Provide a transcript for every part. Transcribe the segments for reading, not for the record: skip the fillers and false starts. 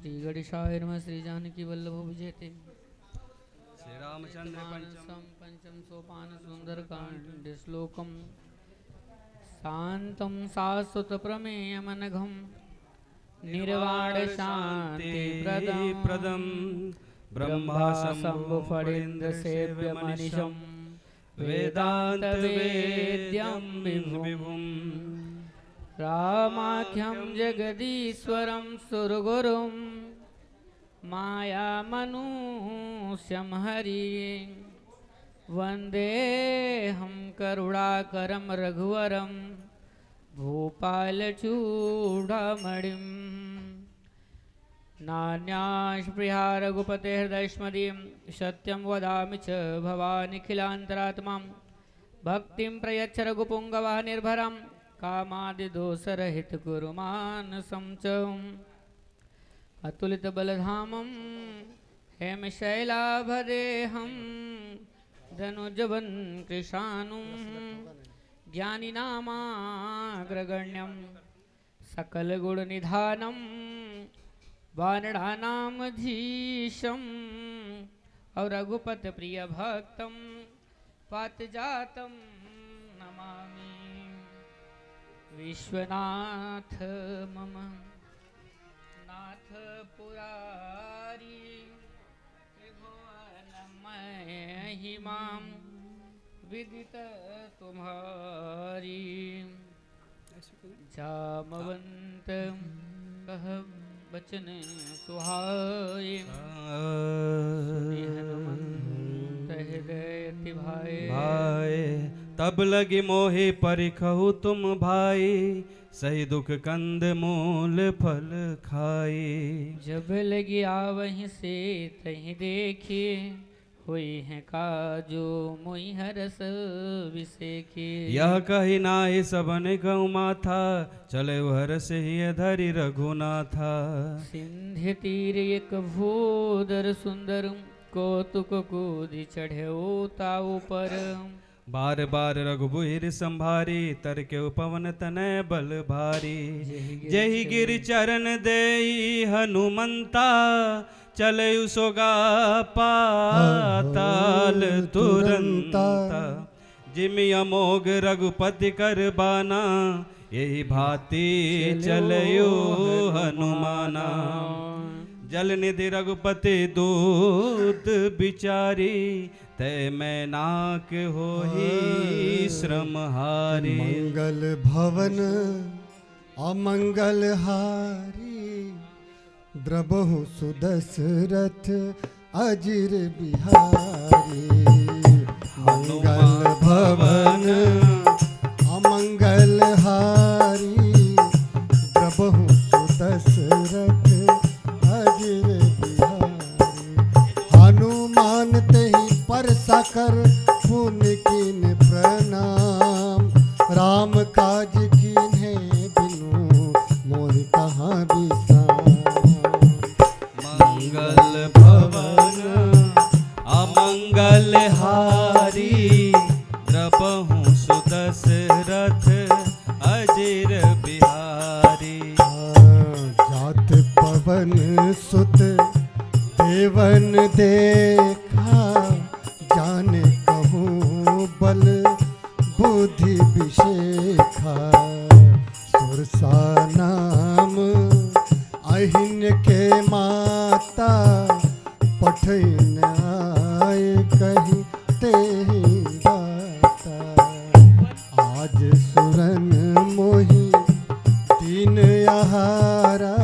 श्री गणेशाय नमः। श्री जानकी वल्लभ विजयते। श्री रामचंद्र पंचम सोपान सुंदरकांड श्लोकम शांतं शाश्वत प्रमेयमनघं निर्वाण शांति प्रदम ब्रह्मा शंभु फणीन्द्र सेव्य मनीषं वेदांत वेद्यं विभुं रामाख्यं जगदीश्वरं सुरगुरुं मायामनुष्यं हरिं वन्देऽहं करुणाकरं रघुवरं भूपालचूडामणिं नान्यास्पृहा रघुपते हृदयस्मदीं सत्यं वदामि च भवानिखिलान्तरात्मां भक्तिं प्रयच्छ रघुपुङ्गवः निर्भरं कामादिदोषरहित कुरु मानसं च अतुलितबलधामं हेमशैलाभदेहं धनुजवन् कृशानुं ज्ञानिनामाग्रगण्यं सकलगुणनिधानं वानराणामधीशं और रघुपतप्रियभक्तं पारिजातं नमामि। विश्वनाथ मम नाथ पुरारी महिमां विदित तुम्हारी जामवंत कह बचन सुहाए हनुमंत हृदय भाई तब लगी मोहे परिखहु तुम भाई सही दुख कंद मूल फल खाए। जब लगी आवहीं से तहीं देखिए हुई है काजो मोहि हरस विसेखी। यह कही नाहि सबन गौ माथा चले हरस ही धरि रघुनाथा। सिंधु तीर एक भूदर सुंदर कौतुक कूदि चढ़े ताऊ पर बार बार रघुबीर संभारी तर के पवन तनय बल भारी। जहि गिर चरण देई हनुमंता चले सोगा पाताल तुरंता। जिमि अमोघ रघुपति कर बाना यही भांति चलयो हनुमाना। जल निधि रघुपति दूत बिचारी तय मैं नाक हो ही श्रम हारी। मंगल भवन अमंगल हारी द्रबहु सुदशरथ अजिर बिहारी। मंगल भवन अमंगल हारी द्रबहु सुदशरथ अजिर बिहारी। हनुमान तेहि पर साकर पुन कीन प्रणाम राम काज कीन्हे बिनु मोहि कहाँ बिसाम। मंगल भवन अमंगल हारी द्रबहु सुदशरथ अजिर बिहारी। जात पवन सुत देवन देखा जाने कहूँ बल बुद्धि विशेखा। सुरसा नाम अहिन्य के माता पठन आए कही तेहि बाता। आज सुरन मोहि दीन आहारा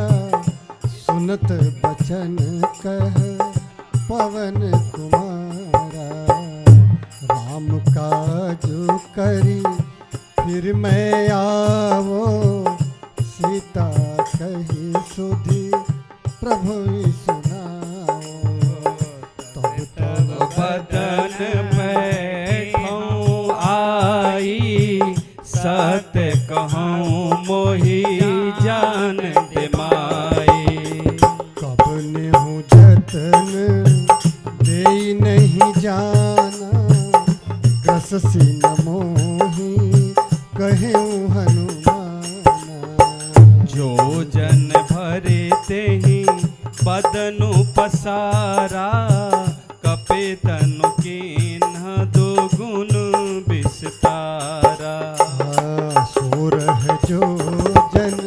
सुनत बचन कह पवन कुमारा। राम काज करी फिर मैं आवो सीता कही सुधी प्रभु सुनाओ। तब तब बदन बैठूं आई सत्य कहूँ मोहि जान दिमाई। कब नेहु जतन देई नहीं जाना ग्रससी न मोहि कहेऊ हनुमाना। जो जन भरे ते ही बदनु पसारा कपे तनु कीन्ह दो गुण विस्तारा। सोरह जो जन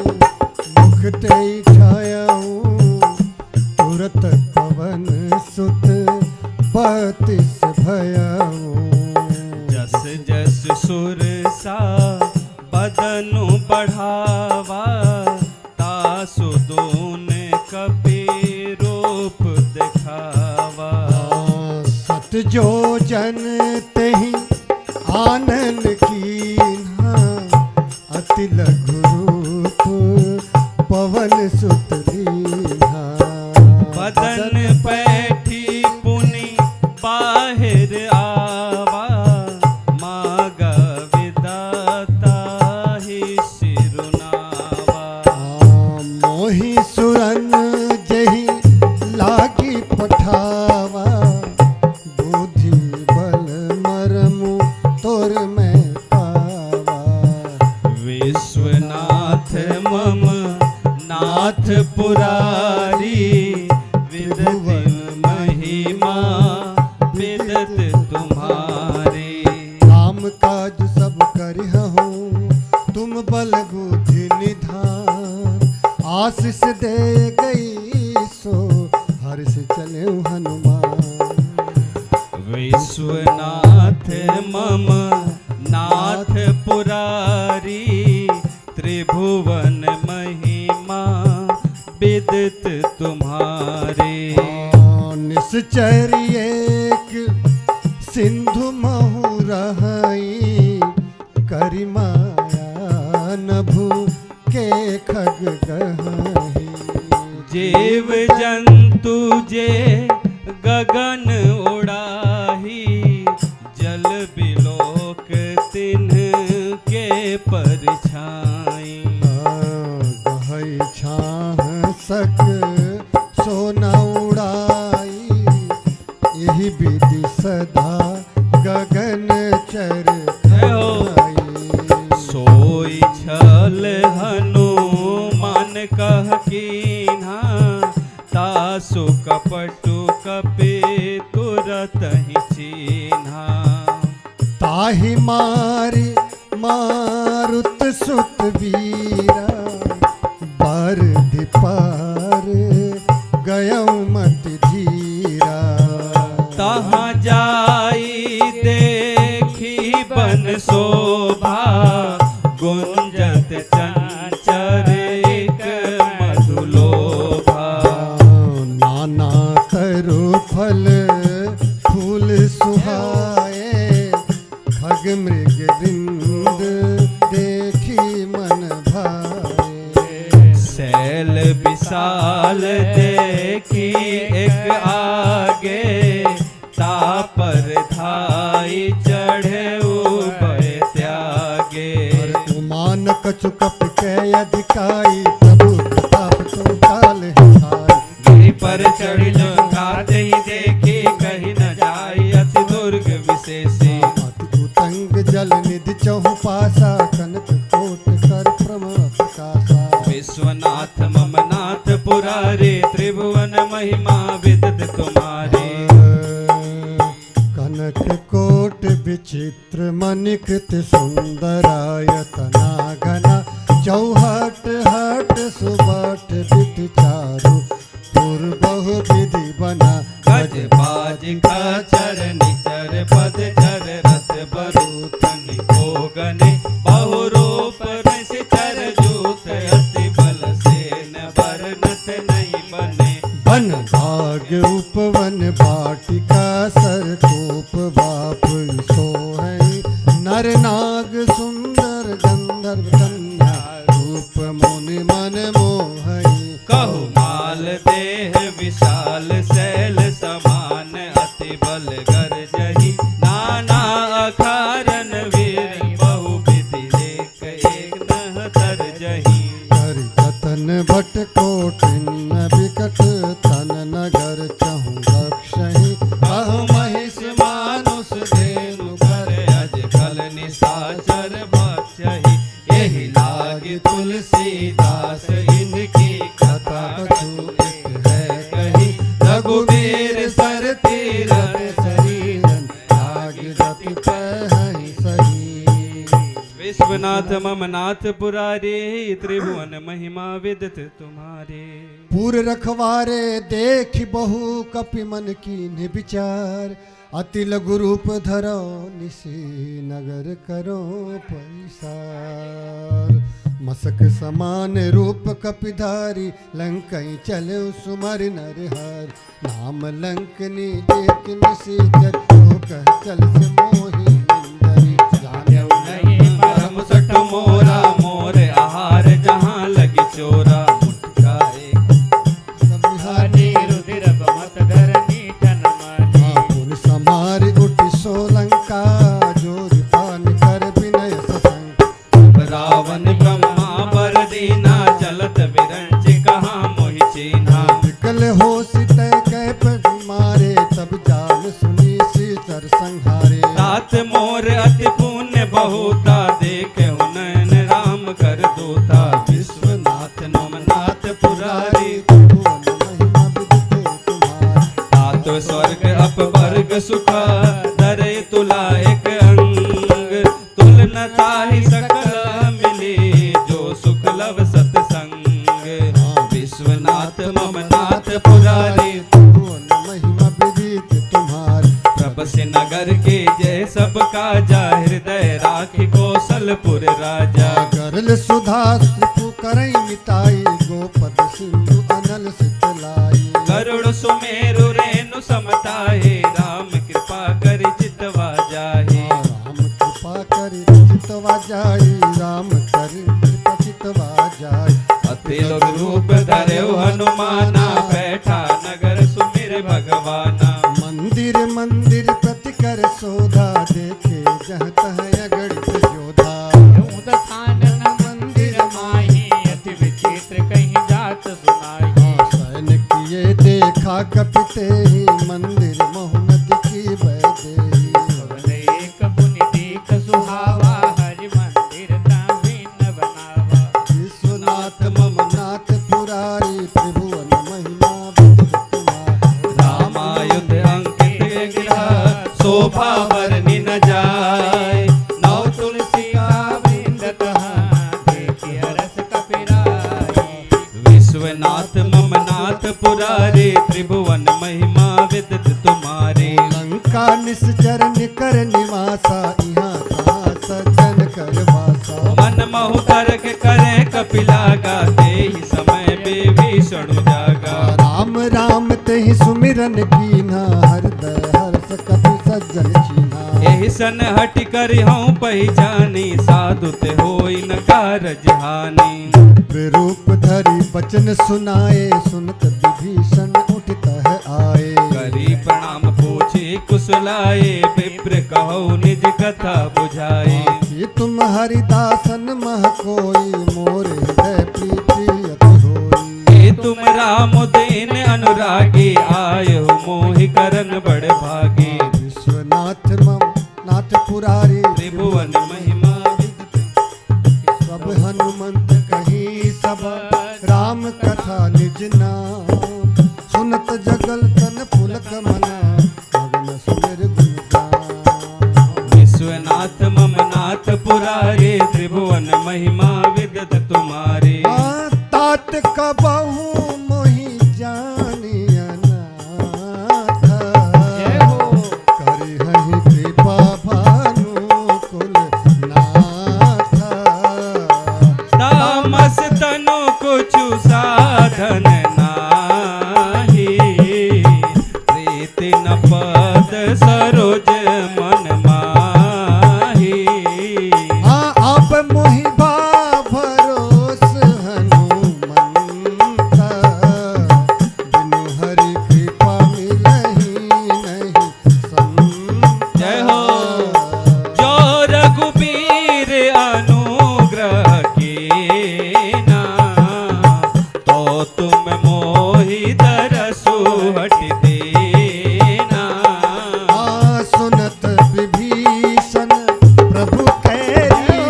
मुख ते छायाऊं तुरत पवन सुत बतिस भयाऊं। जस जस सुर सा बदनु बढ़ावा तासु दून कपि रूप दिखावा। सत जो जन तेहि आनन कीन्हा अति लघु रूप पवन सुत लीन्हा। बदन पैठी पुनि बाहिर आवा मागा विदाता ही सिरुनावा। मोहि सुरन जहि लागी पठावा बुद्धि बल मरमु तोर मैं पावा। विश्वनाथ मम नाथ पुरारी विदति महिमा विदत तुम्हारी। काम काज सब करिहु तुम बल बुद्धि निधान। आशीष दे गई सो हर्ष चले हनुमान। विश्वनाथ मम नाथ पुरारी त्रिभुवन महिमा विदित तुम्हारे। निश्चर एक सिंधु महु रहई करिमाया नभु के खग गहई। जीव जंतु जे गगन उड़ाही जल बिलोक तिन्ह के परछाई। गहई छाह सक सोना उड़ाई यही विधि सदा गगन चर सोई छल हनुमान कह कीन्हा तासु कपटु कपि तुरत ही चीन्हा। ताहि मारि मारुत सुत वीरा बर धिपार गयौ मति धीरा। तहाँ जाई देखी बन शोभा गुंजत चंचर एक मधुलोभा। नाना तरु फल फूल सुहाए खग मृग बिंद देखी मन भाए। शैल विशाल देखी एक आगे तापर धाई चढ़े उभय त्यागे। उमान कछु कप के अधिकाई प्रभु प्रताप तो काल हिसाई। गिरि पर चढ़ी जो गाते ही देखी कहीं न जाई अति दुर्ग विशेषी। अति उतंग जल निधि चहु पासा कनक कोट कर प्रमथ कासा। विश्वनाथ मम नाथ पुरारे त्रिभुवन महिमा विदित तुम्हारे। कनक कोट विचित्र मणिकृत सुंदरायतना घना चौहट हट सुबट बिट चारु पूर्वहु विधि बना। गज बाज खचर निचर पद चर रथ बरूथन भोगने बहुरूप निश्चर जूत अति बल सेन बरनत नहीं बने। वन भाग उपवन बाटिका सरतोप बाप सोहई नर नाग सुंदर गंधर्व कन्या रूप मुनि मन मोहई। कहु माल देह विशाल शैल समान अति बल गरजहि नाना अखारन वीर बहु विधि एक एक नह तरजहि। कर जतन भट कोटिन विकट तन नगर चहु दक्षहि। कहु महिष मानुष धेनु कर अज कल निशाचर भक्षहि। यही लाग तुलसीदास इनकी कथा कछु एक है विश्वनाथ मम नाथ पुरारे त्रिभुवन महिमा विदित तुम्हारे। पूर रखवारे देख बहु कपि मन कीन्ह विचार, अति लघु रूप धरो निशि नगर करो पैसार। मसक समान रूप कपिधारी लंकई चले सुमर नरहर, नाम लंकनी एक निशीचर तो कह चल से मोहि निंदरी। जान्यौ नहीं मरम सट मोरा मोर आहार जहाँ लगी चोरा, मुटका एक हानि रुधिर मत धरनी तन मानी। पुन समारी उठी सोलंका, जोर पान कर विनय ससंग। रावण ब्रह्मा बर दीना, चलत बिरंच कहाँ मोहि चीन्हा। निकल हो सित कैप मारे, तब जाल सुनी सीचर संहारे। तात मोर अति पुण्य बहुता, देखे नयन राम कर दूता। विश्वनाथ नमनाथ पुरारी त्रिभुवन महिमा विदित तुम्हारी। तात स्वर्ग अपवर्ग सुखा, धरे तुला एक अंग। तुलना ताहि सकल मिली, जो सुख लव सतसंग। विश्वनाथ ममनाथ पुरारी त्रिभुवन महिमा विदित तुम्हारी। प्रभ से नगर के जय सबका जा, हृदय राखी कौशलपुर राजा। गरल सुधा रिपु करई मिताई, गोपद सिंधु अनल सितलाई। गरुड़ सुमेरु रेणु समताहे, राम कृपा कर चितवा जाहे। राम कृपा करि चितवा जाई, राम करि कृपा चितवा जाई। अति लोग रूप धर्यो हनुमाना, बैठा नगर सुमिर भगवाना। मंदिर मंदिर प्रति कर शोधा, देखे जह तह अगणित योधा। खानन मंदिर माही, अति विचित्र कहीं जात सुनाई। सैन किए देखा कपिते ही, मंदिर मोहम्मद की बैदेही। भवन एक पुनि देख सुहावा, हरि मंदिर तामीन बनावा। विश्वनाथ ममनाथ पुरारी, त्रिभुवन महिमा विदित तुम्हारी। रामायुध अंकित गिरा, शोभा बरनि न जाय। नौ तुलसी का वृंदत देखि हरस कपिराई। विश्वनाथ ममनाथ पुरारे, त्रिभुवन महिमा विदित तुम्हारे। लंका निश्चर निकर निवासा, यहाँ कहाँ सज्जन कर वासा। मन महु तर्क करे कपिलागा, तेहि समय विभीषण जागा। राम राम तेहि सुमिरन कीन्हा, हृदय हर्ष कपि सज्जन छीन्हा। एहि सन हटि करि हऊँ पहिचानी, साधु ते होई न कारज हानि। रूप धरि बचन सुनाए, सुनत विभीषण उठितः आए। करी प्रणाम पूछे कुशलाए, विप्र कहो निज कथा बुझाए। कि तुम हरिदासन मह कोई, मोर हृदय प्रीति अति होई। हे तुम राम दीन अनुरागी, आए हो मोहि करन बड़ भागी। विश्वनाथ मम नाथ पुरारी, त्रिभुवन महिमा सब हनुमंत कहीं सब, राम कथा निज नाम। सुनत जगल तन पुलक मना, मगन सुमिर गुण गान। विश्वनाथ ममनाथ पुरारे, त्रिभुवन महिमा विदित तुम्हारे। तात कबहू मोहि जानिया नाथ, करिहहि कृपा भानुकुल नाथ। तामस तनु कुछु साधन नाही, प्रीति न पद सरोज मन माही। आप मोहि बा भरोस हनुमंत, बिनु हरि कृपा मिलहि नहीं संत। जय हो जो रघुबीर अनुग्रह कीना, तो तुम मोहि दरसु हट देना। सुनत विभीषण प्रभु कैरी,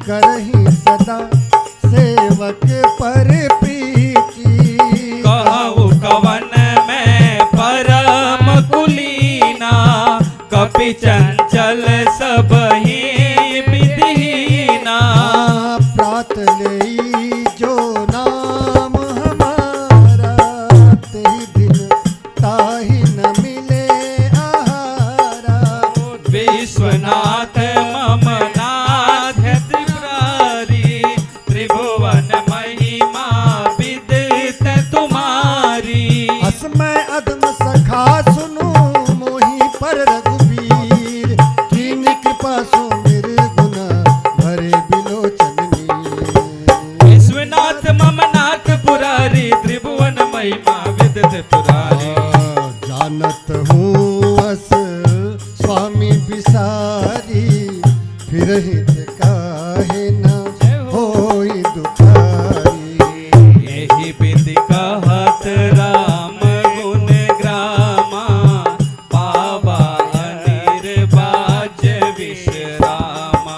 करहि सदा सेवक पर प्रीति। कहु कवन में परम कुलीना, कपि चंचल सब ही विधिहीना। महिमा विदित पुरारी। जानत हूँ अस स्वामी बिसारी, फिर हित काहे न होई दुखारी। यही विधि कहत राम गुण ग्रामा, पावा अनिर्वाज्य विश्रामा।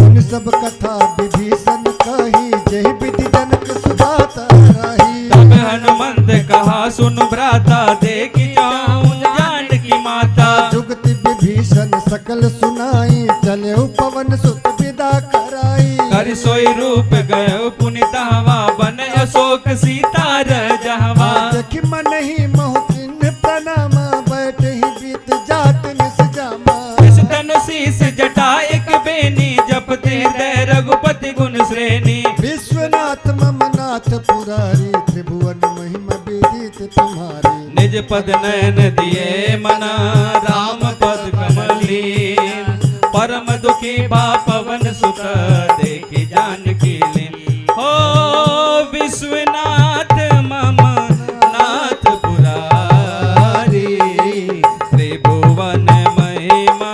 उन सब कथा विभीषण कही, जय विधि जनक सुजाता राही। तब हनुमंत कहा सुन भ्राता, देख जाऊं जानकी माता। जुगति विभीषण सकल सुनाई, चले पवन सुत विदा कराई। कर सोई रूप गयो पुनितावा, बन अशोक सीता रजहवा। देखि मन ही मोह चिन्ह प्रणामा, बैठ ही बीत जात निस जामा। इस धनुषीस जटा एक बेनी, जपते हृदय रघुपति गुण श्रेणी। विश्वनाथ मम नाथ पुरारी, त्रिभुवन महिमा विदित तुम्हारी। निज पद नयन दिए मना, राम पद कमलीन। परम दुखी बा पवन सुत, देखी जानकी लीन। हो विश्वनाथ मम नाथ पुरारी, त्रिभुवन महिमा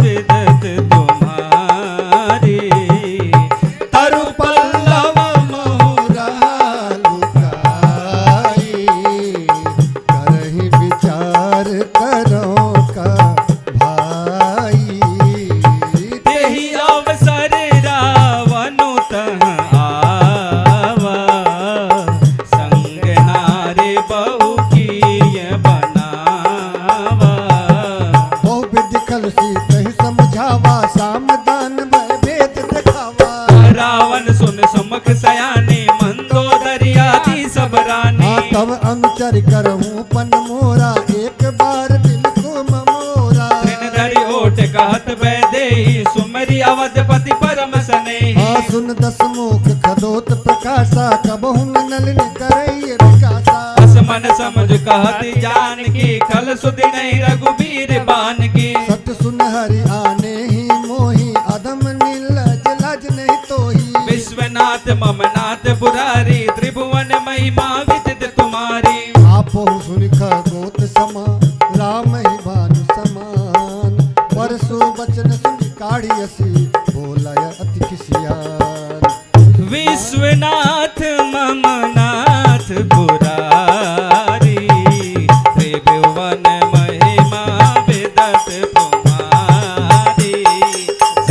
विदित तुम्हारी। तरु पल्लव मोरा लुकाई, करहि विचार करो का भाई। तेहि अवसर रावनु तह आवा, संग नारे बहु किय बनावा। बहु विधि कलसी तहि समझावा, सामदान भय भेद दिखावा। रावण सुन सुमुख सयानी, मंदोदरी आदि सब रानी। तब अनुचर करहूँ पन मोरा, एक बार बिनको ममोरा। धरि ओट कहत वैदेही, सुमरि अवधपति परम स्नेही। सुन दस मुख खदोत प्रकाशा, कबहु न नलिन करई विकासा। अस मन समझ कहत जानकी, खल सुधि नहीं रघुबीर बान की। सत सुन हरि आने ही मोही, अधम नीलज लज नहीं तोही। विश्वनाथ मम नाथ पुरारी, त्रिभुवन महिमा विदित तुम्हारी। आपो सुन खगोत समा, राम ही भानु समान। परसु बचन सुन काढ़ियसी, बोलय अति किसियार। विश्वनाथ मम नाथ पुरारी, त्रिभुवन महिमा विदित तुम्हारी।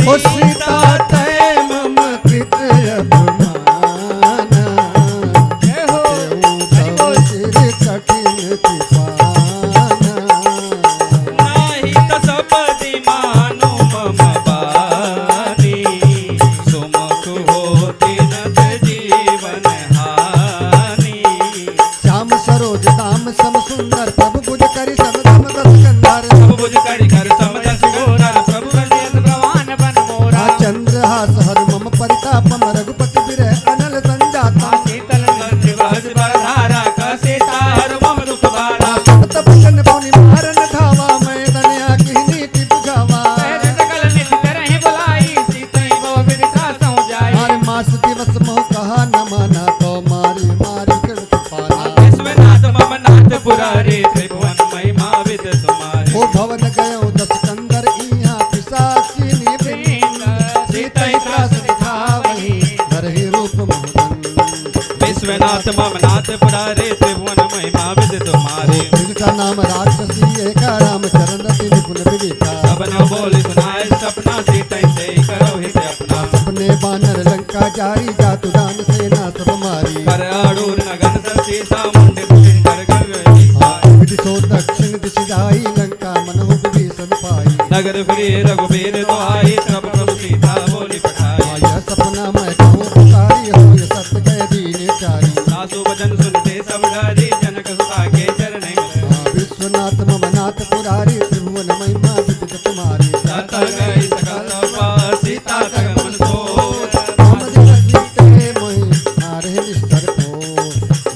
ओ सीता तय मम कृत अभिमाना, तेऊ सिर कठिन कृपाना। नाही तसपति मानु मम बानी, सुमुख होति नत जीवन हानि। श्याम सरोज दाम सम सुंदर, प्रभु बुझ करि समदम दस कंधर। प्रभु बुझ करि कर समदस गोरर, प्रभु रंजित प्रवान बन मोरा। चंद्रहास हर मम परितापम, रघुपति बिरह अनल संजाता। शीतल गंध बहस बरधारा, कसेता हर मम दुख भारा। सप्त बचन पुनि मारन धावा, मैं तनया की नीति बुझावा। सकल निज करहि बुलाई, सीतहि बहु विदिता सहुँ जाई। हर मास दिवस मोह कहा न माना, तो मारी मारी गिरत पाना। विश्वनाथ मम नाथ पुरारी, त्रिभुवन महिमा विदित तुम्हारी। ओ भवन गयो दस कंदर, इहाँ पिशाचिनी बिन। सीतहि त्रास दिखावही, धरहि रूप मोहन। विश्वनाथ मम नाथ पुरारी, त्रिभुवन महिमा विदित तुम्हारी। जिनका नाम राक्षसी एक राम, चरण रति निपुण विवेका। सबन बोल सुनाए सपना, सीतहि से करो हित अपना। सपने बानर लंका जारी, जातु दान सेना सब मारी। कर आड़ूर नगन सब सीता, मुंड कुटिन कर गए। विधि सो दक्षिण दिश जाई, लंका मनहु विभीषण पाई। नगर फिरे रघुबीर दुआई, तब प्रभु सीता बोली पठाई। यह सपना मैं कहूँ पुकारी, हो यह सत्य कह दीने चारी। सासु वचन सुनते सब डरी, जनक सुता के चरण में। विश्वनाथ मम नाथ पुरारी, त्रिभुवन महिमा विदित तुम्हारी। जाता गई सकल पास, सीता तक मन सोच। राम जी तेरे मोहि मारे निस्तर को।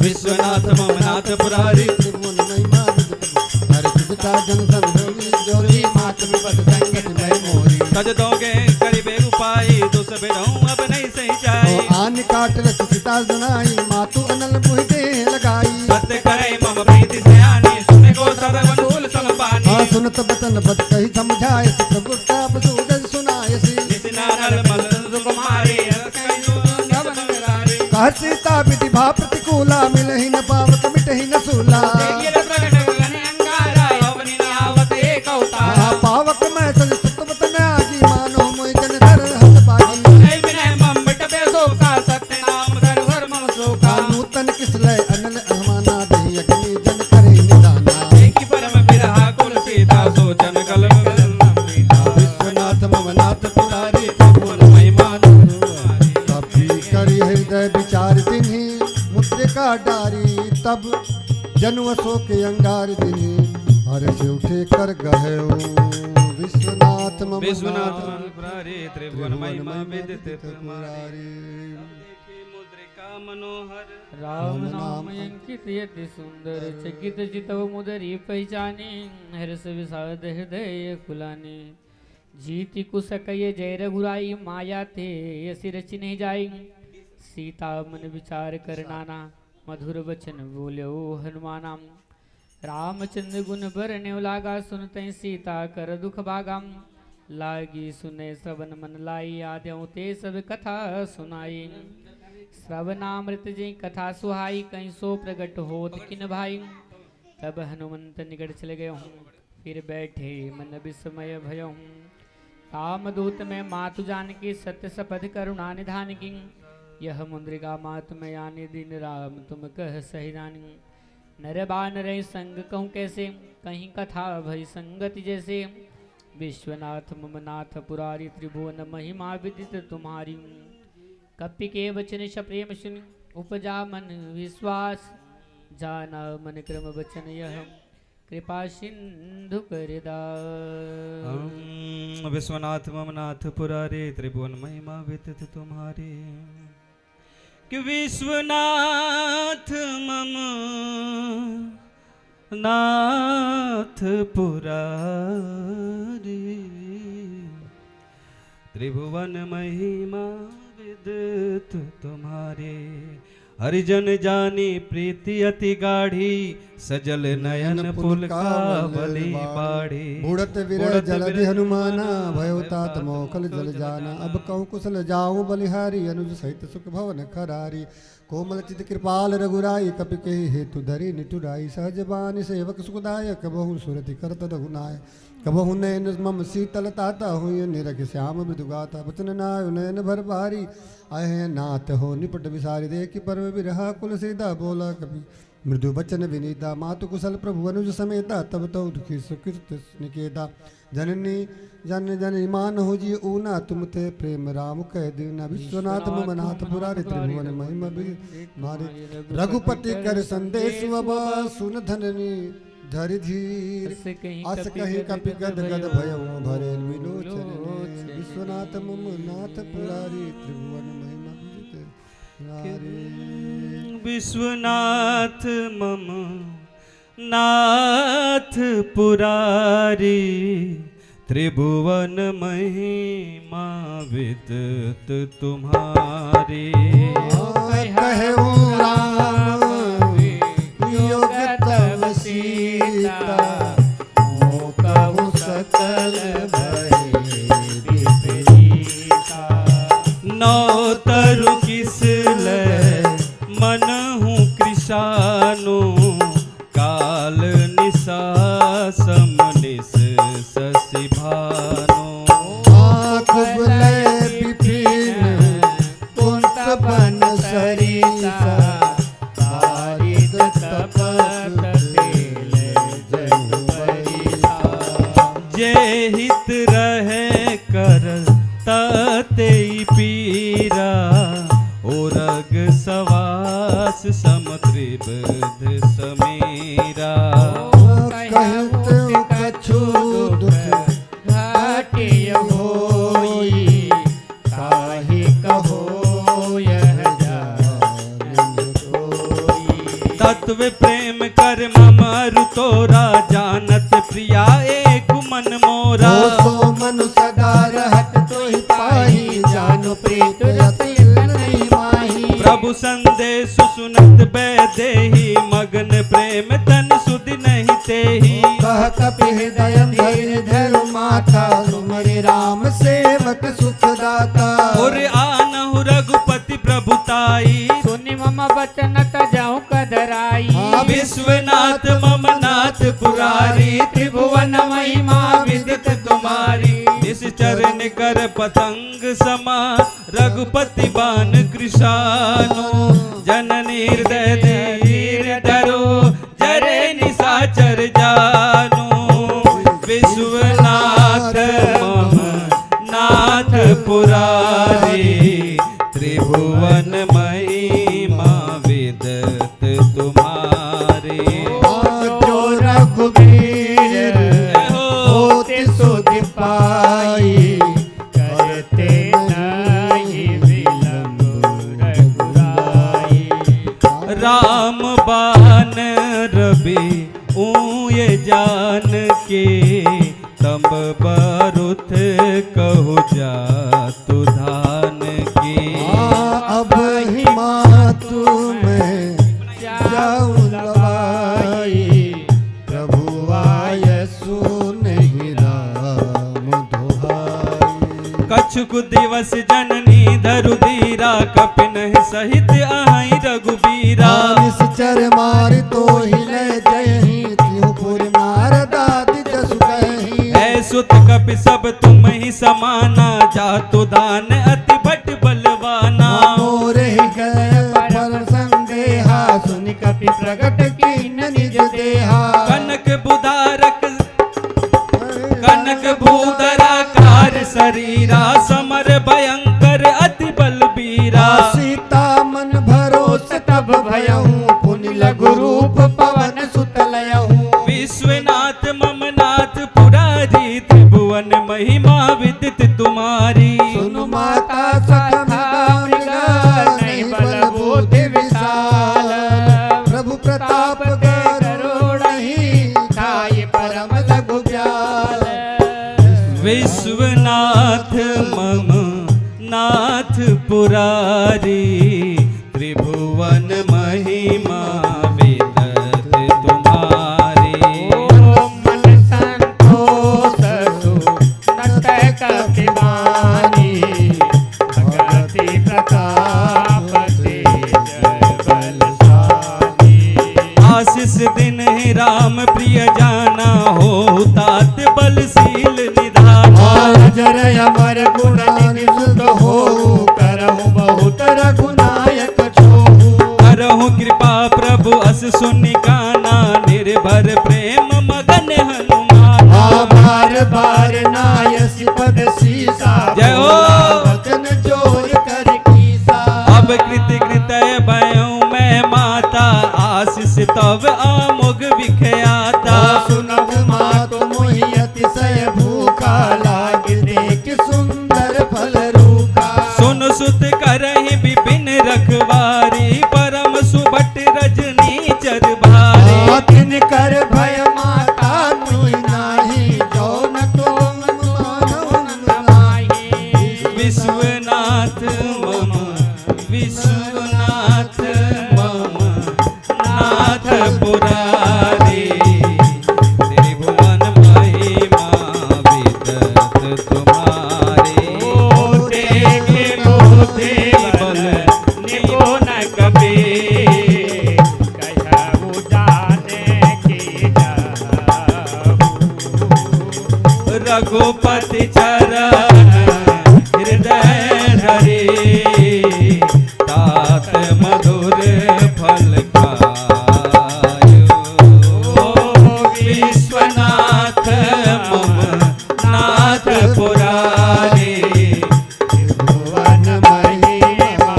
विश्वनाथ मम नाथ पुरारी, त्रिभुवन महिमा विदित तुम्हारी। हरि विदिता जन संजोगी, जोरी मात विपद संगति मैं मोरी। तज दोगे करिबे उपाय, दुस बेरहूं अब नहीं सही जाई। आन काट रच सीता जनाई, मातु अनल मुहि देह लगाई। सत्य करई मम प्रीति सयानी सुने को सब मनूल सब पानी हाँ सुनत बचन बद कही समझाए प्रभु ताप सूरज सुनाए निसिनानल मल सुकुमारी कह सीता विधि भा प्रतिकूला मिलहि न पावत मिटहि न सूला हाँ पावक मैं सज सतवत न आगी मानो मोहि जन धर हत पागी हाँ नूतन किस लय अनल अहमाना दही अग्नि जन करे निदाना विश्वनाथ ममनाथ पुरारी त्रिभुवन महिमा कभी करी हृदय विचार दिन्हि मुद्रिका डारी तब जनु अशोक अंगार दिन्हि हर से उठे कर गहे विश्वनाथ विश्वनाथ पुरारी त्रिभुवन महिमा विदित तुम्हारी मुद्रिका मनोहर राम नाम अंकित यति सुंदर चकित चितव मुदरी पहचानी हर्ष विषाद हृदय कुलानी जीति कुसकय जय रघुराई माया थे यसी रचि नहीं जाई सीता मन विचार कर नाना मधुर वचन बोलो हनुमाना रामचंद्र गुण बरने लागा सुनते सीता कर दुख भागा लागी सुने श्रवण मन लाई आद्यों ते सब कथा सुनाई श्रवणामृत जी कथा सुहाई कहीं सो प्रगट होत किन भाई तब हनुमंत निकट चले गए हूँ फिर बैठे मन विस्मय भयो हूँ रामदूत में मातु जानकी सत्य सपथ करुणा निधान की यह मुद्रिका मात में यानी दिन राम तुम कह सही जानी नर बानर संग कहूँ कैसे कहीं कथा भई संगति जैसे विश्वनाथ ममनाथ पुरारी त्रिभुवन महिमा विदित तुम्हारी कपि के वचन प्रेम सुन उपजा मन विश्वास जाना मन क्रम वचन यह कृपा सिंधु करदा विश्वनाथ ममनाथ पुरारी त्रिभुवन महिमा विदित तुम्हारी कि विश्वनाथ मम नाथ पुरारी त्रिभुवन महिमा विदित तुम्हारे हरिजन जानी प्रीति अति गाढ़ी सजल नयन पुलकावली बाढ़ी बुढ़त विरह जलधि हनुमाना भयो तात मोकल जल जाना अब कहूँ कुशल जाऊं बलिहारी अनुज सहित सुख भवन खरारी कोमल चित कृपाल रघुराई कपि के हेतु धरि निठुराई सहज बानी सेवक सुखदायक बहु सुरति करत रघुनाय कबहु नयन मम शीतल ताता हुई निरख श्याम मृदु गाता बचन नाय नयन भर भारी आये नाथ हो निपट विसारी देखी परम विरहा कुल सीधा बोला कभी मृदु बचन विनीता मातु कुशल प्रभु अनुज समेता तब तो दुखी सुकृत निकेता जननी जन जन ईमान हो जी ऊना तुम थे प्रेम राम कह दीना विश्वनाथ ममनाथ पुरारी त्रिभुवन महिमा मारे रघुपति कर संदेश अब सुन धननी धरि धीर अस कही कपि गद गद भयो भरे विलोचन विश्वनाथ ममनाथ पुरारी त्रिभुवन महिमा विश्वनाथ मम नाथ पुरारी त्रिभुवन महिमा विदित तुम्हारी कहु राम योग तव सीता कहु सकल भय विपरीता नौ तरु किस लय मन हूँ कृषानु काल निशा समनिस शशि भानु आँख बुलय विपिन कुंत बन सरिसा तारिद तपत तेल जन बरिसा जय हित रहे कर तते पीरा ओरग सवास समुद्रिबध समीरा कहत कछु दुख घाटे होई काहे कहो यह जान कोई तत्व प्रेम कर ममरु तोरा जानत प्रिया एक मन मोरा सो मनु सदा रहत तोहि पाही जानो प्रीत रति नहीं माही प्रभु संदेश सुनत बैदेही मगन प्रेम तन सुधि नहीं तेही कह कपि हृदय धीर धरु माता सुमरि राम सेवक सुखदाता और आनहु रघुपति प्रभुताई सुनि मम बचन तजहु कदराई विश्वनाथ मम नाथ पुरारी त्रिभुवन महिमा विदित तुम्हारी निश्चरण कर पतंग समा रघुपति बान कृशानो जननी हृदय धीर धरो जरे निशाचर जानो विश्वनाथ मम नाथ पुरारी त्रिभुवन महिमा विदत तुम्हारी जो रघुबीर होति सुधि पाई करते नहीं विलंब रघुराई राम बान रवि ऊये जान के तब बरुथ कहु जातु धान की अब ही मातु में जाऊं लवाई प्रभु आय सुनहि राम दुहाई कछुक दिवस जननी धरु धीरा कपिन सहित आहै रघुबीरा निश्चर मार तो हिले जयहि त्योपुर नारदादि जसु कहि है सुत कपि सब तुम ही समाना जातु दान अति बट बलवाना मोरे गए पर संदेहा सुनि कपि प्रगट कीन निज देहा कनक बुधारक कनक भूधरा कार शरीरा समर भयंकर अति बलबीरा सीता मन भरोस तब भयहूँ पुनि लघु रूप पवन सुत लयहूँ विश्वनाथ मम नाथ पुरारी त्रिभुवन महिमा विदित तुम्हारी सुनु माता सखा मृगा नहीं बल बुद्धि विशाल प्रभु प्रताप करुणहि खाई परम लघु ब्याल विश्वनाथ मम नाथ पुरारी त्रिभुवन महिमा विदत तुम्हारी मन संतोष सु नट कपि बानी भगति प्रताप तेज बलशाली आशीष दिन है राम प्रिय जाना हो तात बलशील निधाना जर अमर गुण निषुद हो करहु बहुत रघुनायक छोहु करहु कृपा प्रभु अस सुनि काना निर्भर प्रेम मगन हनुमान बार बार नायसी पद सीसा जय हो। वचन जोर कर कीसा अब कृत कृतय भयउ मैं माता आशीष तब आमुग विख्याता सुनब मातु मोहि अतिशय भूखा लाग देख सुंदर फल रूखा सुन सुत करहि विपिन रखवारी परम सुभट रजनी चर भारी तिन कर भय माता तुई नाही जो न तुम मानो नाही विश्वनाथ मम विश्वनाथ मम नाथ पुरारी त्रिभुवन महिमा विदत तुम्हारी देखे मोते बल निको न कबे कहु जाने की जाहु रघुपति चरण हृदय धरे तात मधुर फल खायो विश्वनाथ मम नाथ पुरारी भुवन महिमा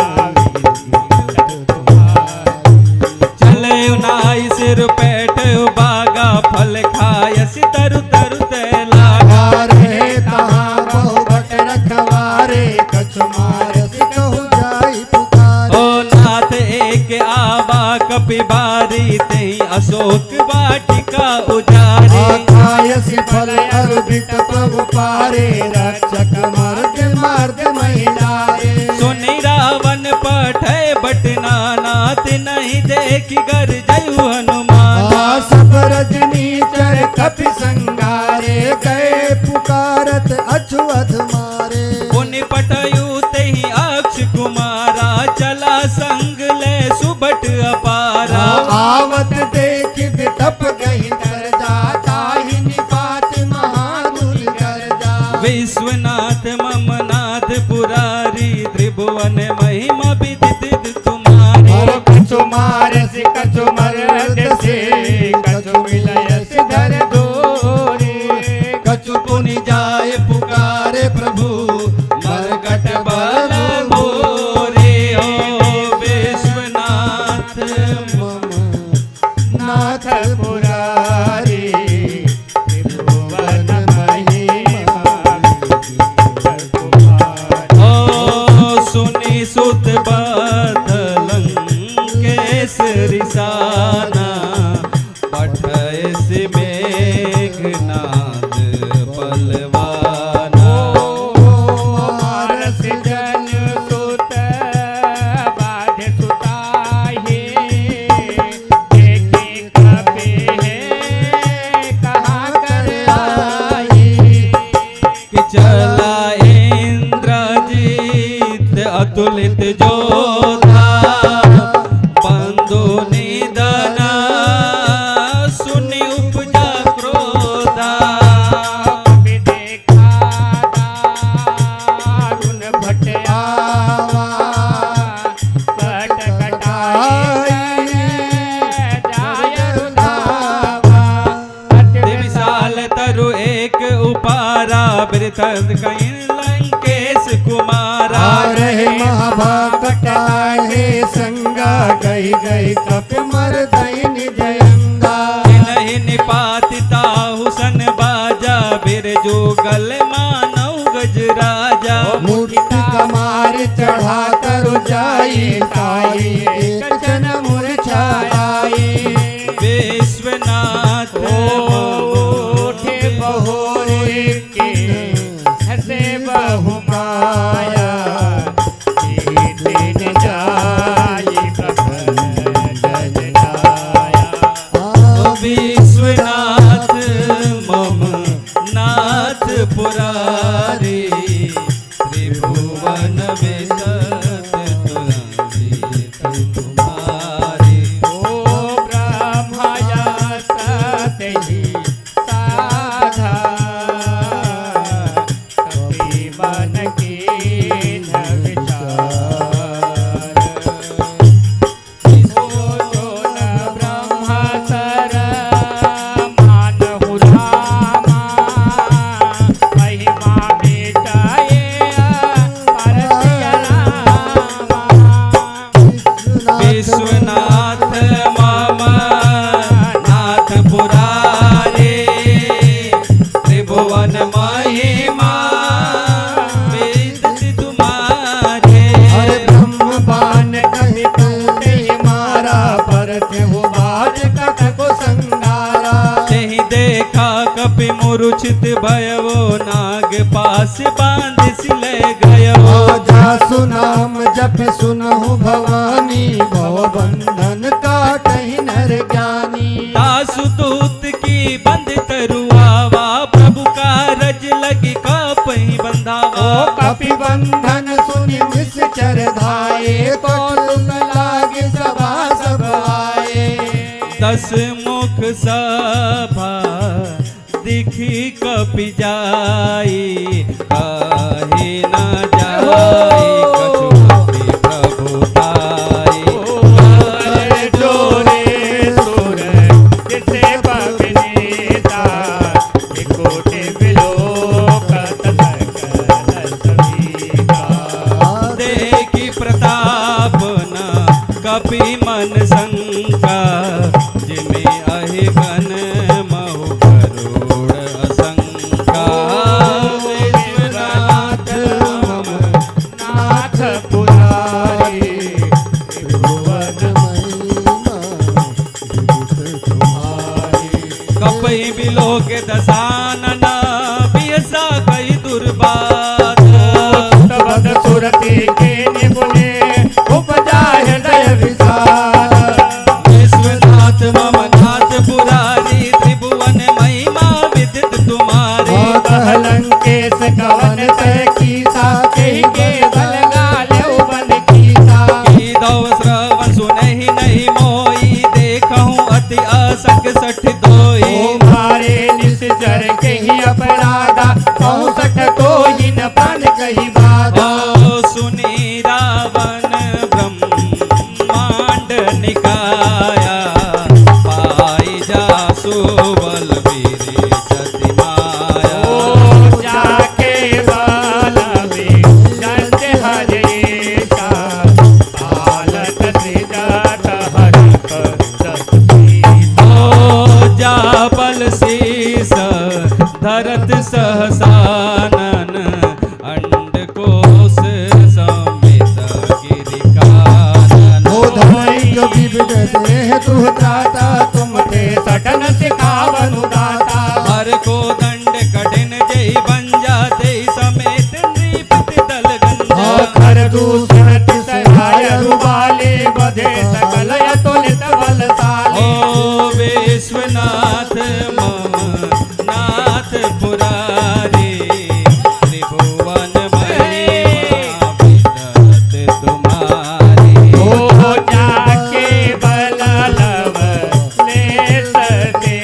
चले नाई सिर पैठ बागा फल खायस तरु तरु तैलागा रहे तहाँ बहु भट रखवारे कछु मारस कहु जाई पुकारे ओ नाथ एक आवा कपि बारी तेहि अशोक वाटिका उजारी आखायसी फल अर्पित प्रभु पारे रक्षक मर्द मर्द महिला रे सुनि रावण पठय पटना नाथ नहीं देखी गर जयु हनुमान। सब रजनी चर कपि संगारे गए पुकारत अछुअत मारे। पुनि पटयु तेहि अक्ष कुमारा चला संग ले सुबट अपारा। आवत देख बिटप गई कर जाता ही निपात महादुल कर जा। विश्वनाथ मम नाथ पुरारी त्रिभुवन महिमा विदित तुम्हारी। और कछु मारस कछु मरद से कछु मिलयस धर डोरे। कछु पुनि जाए पुकारे प्रभु मरकट बल बोरे। ओ विश्वनाथ मम नाथ पुरारी त्रिभुवन महिमा ओ सुनि सुत बदलं केसरी साना। पठय से मेघनाद बलवाना। मारस जन सुत बाध सुताहे। देखे कपि है कहाँ कर आई। कि चला इंद्रजीत अतुलित जोधा। बंधु निधना सुनि उपजा क्रोधा। कपि देखा दारुण भट आवा। कट कटाई जाय रुधावा। अति विशाल तरु एक उपारा। बिरथत कहीं लंकेश कुमारा। रहे महाभाग है संगा गई गई कप मर दैन जयंगा। नहीं निपातिता हुसन बाजा। बिरजू गल मानव गज राजा। मूर्ति कमार चढ़ा कर जाई ताई एक जन मुरझाई। विश्वनाथ ओठे बहोरे के हसे बहु माया। दिन जाई प्रभु जन जाया। विश्वनाथ मम नाथ पुरारी। त्रिभुवन वितत तुम्हारी। ओ ब्रह्मया सतहि साधा। कपि मन के न विचार। जो न ब्रह्म सर मानहु रामा। महिमा बेटाए परसिया रामा। विश्वनाथ मम नाथ पुरारी। त्रिभुवन महिमा विदित तुम्हारे। अरे ब्रह्म बान कहि तूने मारा परत हो बाज कथ को संगारा। तेहि देखा कपि मूर्छित भयवो। नाग पास बांध सिले गयो। जासु नाम जप सुनहु भवानी। भव बंधन काटहि नर ज्ञानी। दासु दूत की बंद तरुआवा। प्रभु का रज लगी कपहि बंधावा। ओ कपि बंधन सुनि निश्चर धाये। कौतुक लागे सभा सब आए। 10 मुख सभा दिखी कपि जाई। काहे न जाई कछु कपि प्रभु ताई। अरे डोरे सुर जिसे पवनीता। कोटि विलोकत सकल समीका। देखी प्रताप न कपि मन शंका। जिमे अहि गण महु करोड़ असंका। विश्वनाथ मम नाथ पुरारी। त्रिभुवन महिमा विदित तुम्हारी। कपहि बिलोक दसानन। बियसा कई दुर्बात। तबद सुरति के निपुणे उपजा है 64 दोई मारे निश्चर कही अपराधा 64 को ही न प्राण कही बाधा सुनी रावण ब्रह्मांड निकाया पाई जासु बलवीर जति माया जाके बाल में जंत हरेशा हालत से जात हरि कर जा बल शीस धरत सहसानन अंडकोश समित गिरिकानन जो विविध देह तु त्राता तुम थे सटन सिखावनु दाता हर को दंड कठिन जय बन जाते समेत नृपति दल गंजा खर दूषण तिसहाय रुबाले बधे सकल अतुलित बलशाली विश्वनाथ मम नाथ पुरारी त्रिभुवन महिमा विदत तुम्हारी जाके बललव ले सते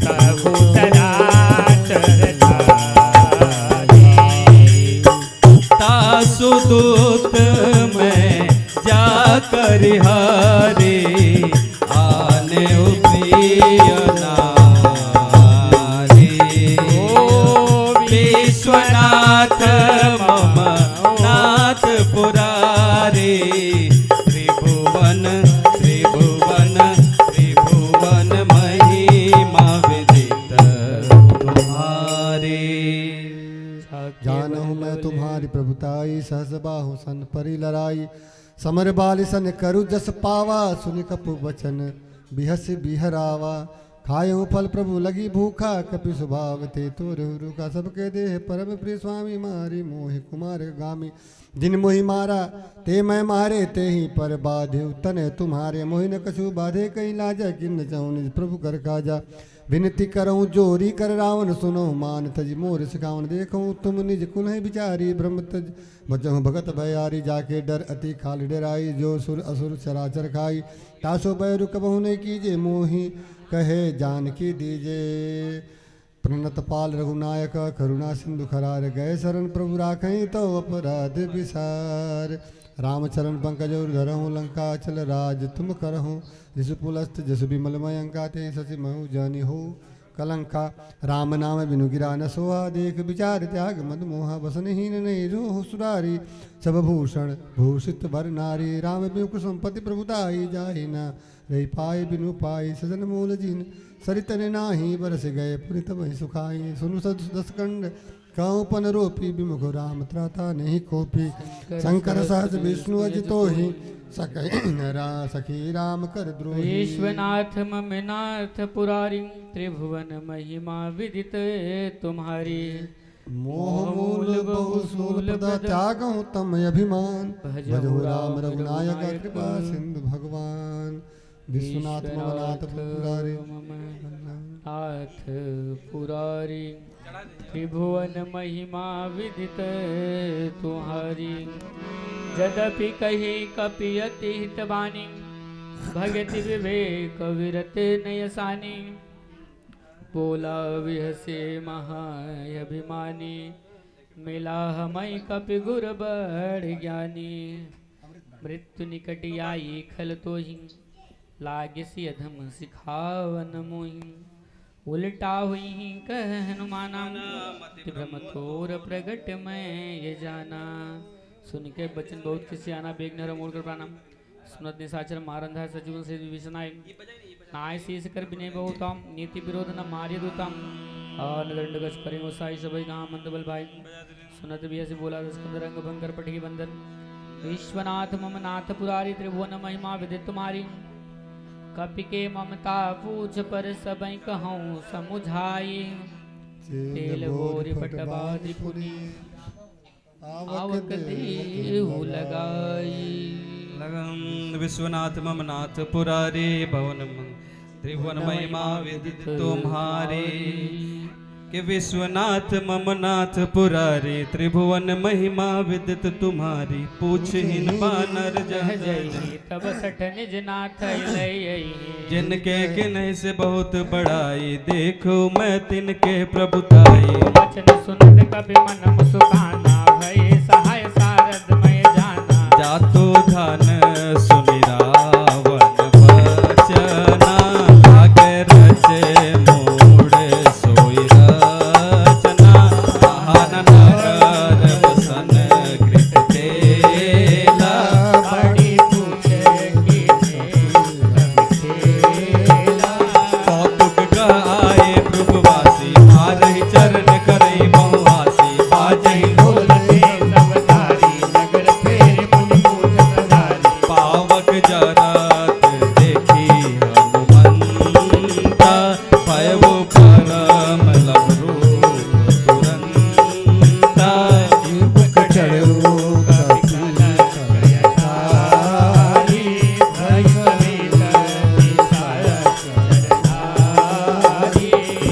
प्रभु चराचर तासुदूत में जाकर हारे आने उपयनारी विश्वनाथ मम नाथ पुरारी त्रिभुवन त्रिभुवन त्रिभुवन महिमा विदित तुम्हारी जानहु मैं तुम्हारी प्रभुताई सहस बाहु सन परि लड़ाई समर बाल सन करु जस पावा सुनि कपु बचन बिहस बिहरावा खायो फल प्रभु लगी भूखा कपि स्वभाव ते तोर रुका सबके देह परम प्रिय स्वामी मारी मोहि कुमार गामी जिन मोहि मारा ते मैं मारे ते ही पर बाधे तने तुम्हारे मोहि न कछु बाधे कहीं लाजा किन्न चाहूँ निज प्रभु कर काजा विनती करऊँ जोरी कर रावण सुनो मान तज मोर सिखावन देखूँ तुम निज कुल है बिचारी ब्रह्म तज बचहु भगत भयारी जाके डर अति खाल डराई जो सुर असुर चराचर खाई तासो बैरु कबहु नहीं कीजे मोहि कहे जानकी दीजे प्रणत पाल रघुनायक करुणा सिंधु खरार गए शरण प्रभु राखई तो अपराध विसार रामचरण पंकज धरहूँ लंका चल राज तुम करहूँ जिसु पुलस्त जसु विमल मयंका ते सचि महु जानी हो कलंका राम नाम बिनु गिरा न सोहा देख विचार त्याग मद मोहा बसनहीन नहीं जो सुरारी सब भूषण भूषित वर नारी राम बिनु कुसुमपति प्रभुताई जाहि न रही पाए बिनु पाई सजन मूल जिन सरितन नाही बरस गए पुरित वही सुखाई सुनु दस कंड काउपन रोपी विमुख राम त्राता नहीं कोपी शंकर सहज विष्णु अजितो ही सखी राम कर द्रोही विश्वनाथ मम नाथ पुरारी त्रिभुवन महिमा विदित तुम्हारी मोह मूल बहु सूल त्यागो तम अभिमान भजो राम रघुनायक कृपा सिंधु भगवान विश्वनाथ मम नाथ पुरारी नाथ पुरारी त्रिभुवन महिमा विदित तुम्हारी यद्यपि कही कपि अति हितवानी भगति विवेक विरत नयसानी बोला विहसे महाअभिमानी मिला हमें कपि गुर बड़ ज्ञानी मृत्यु निकट आई खल तो ही लागसी अधम सिखावन मोहि उल्टा हुई कह हनुमाना भ्रम थोर प्रगट में ये जाना सुन के बचन बहुत किसी आना बेग नर मोड़ कर प्राणम सुनत निशाचर मारंधा सजीवन से विषनाय नाय शीस कर बिने बहुतम नीति विरोध न मार्य दूतम और दंड गच करें साई सभी नाम मंद बल भाई सुनत भी ऐसे बोला स्कंद रंग भंकर पटकी बंदन विश्वनाथ मम नाथ पुरारी त्रिभुवन महिमा विदित तुम्हारी कपि के ममता पूछ पर सबई कहूँ समुझाई तेल भोर पटवा त्रिपुनी आवक देहु लगाई लगम विश्वनाथ मम नाथ पुरारी भवन त्रिभुवन महिमा विदित तुम्हारी कि विश्वनाथ ममनाथ पुरारी त्रिभुवन महिमा विदित तुम्हारी पूछहीन बानर जह जय जय तब सठ निज नाथ लई जिनके किन्ह से बहुत बड़ाई देखो मैं तिनके प्रभुताई वचन सुनत कभी मन मुस्काना भय सहाय सारद मैं जाना जातो धन सुनि रावण बचना लागे रचे मूढ़ सोई रचना आहान नगर बसन कृत तेला बड़ी पूछे कौतुक गाए प्रभुवासी मारहि चरण करई बहुआसी बाजहि बोलते सबदारी नगर फेर मुनि पूछतारी पावक जरत देखी हनुमंता भयउ परम लभरू तुरंता मुख चढ़ो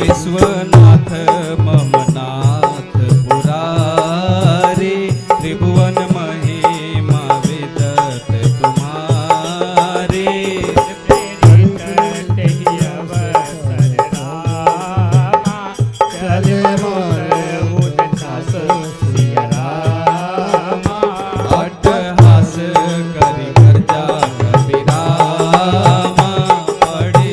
विश्वनाथ ममनाथ पुरारी त्रिभुवन महिमा विदत तुम्हारी चले मोर अट्टहास करि गर्जा कबीरामा पढ़ि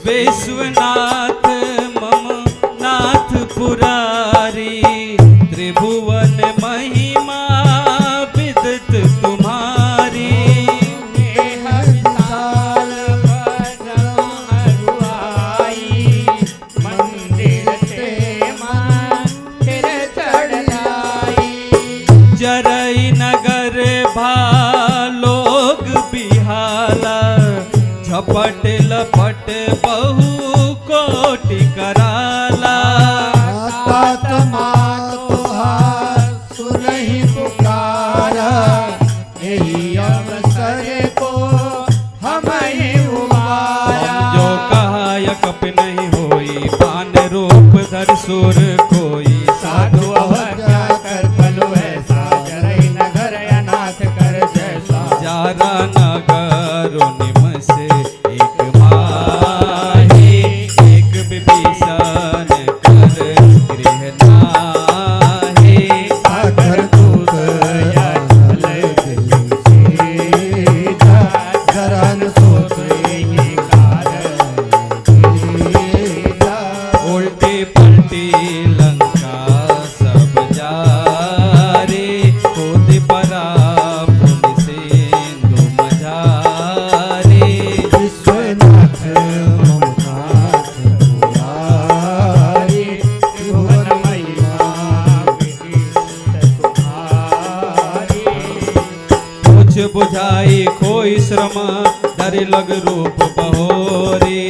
विश्वनाथ मम नाथ पुरारी त्रिभुवन महिमा विदित तुम्हारी जरई नगर भालोग बिहाला झपट लपट बहु कोटि कराला तात मात तुहार सुनहि पुकारा यही अवसर को हमें उबारा जो कहा यकप नहीं होई पान रूप धर सुर कोई साधु अवज्ञा कर फल ऐसा जरई नगर अनाथ कर जैसा जारा नगर निम से एक माही एक विभीषण कर गृह नाही अगर दूत या चले दिल सीधा जरन सोते ही उल्टी पलटी लंका सब जारे खुद परा पुनि सिंधु मझारे विश्वनाथ ममनाथ पुरारी त्रिभुवन महिमा कुछ बुझाई कोई श्रम धरि लग रूप बहोरी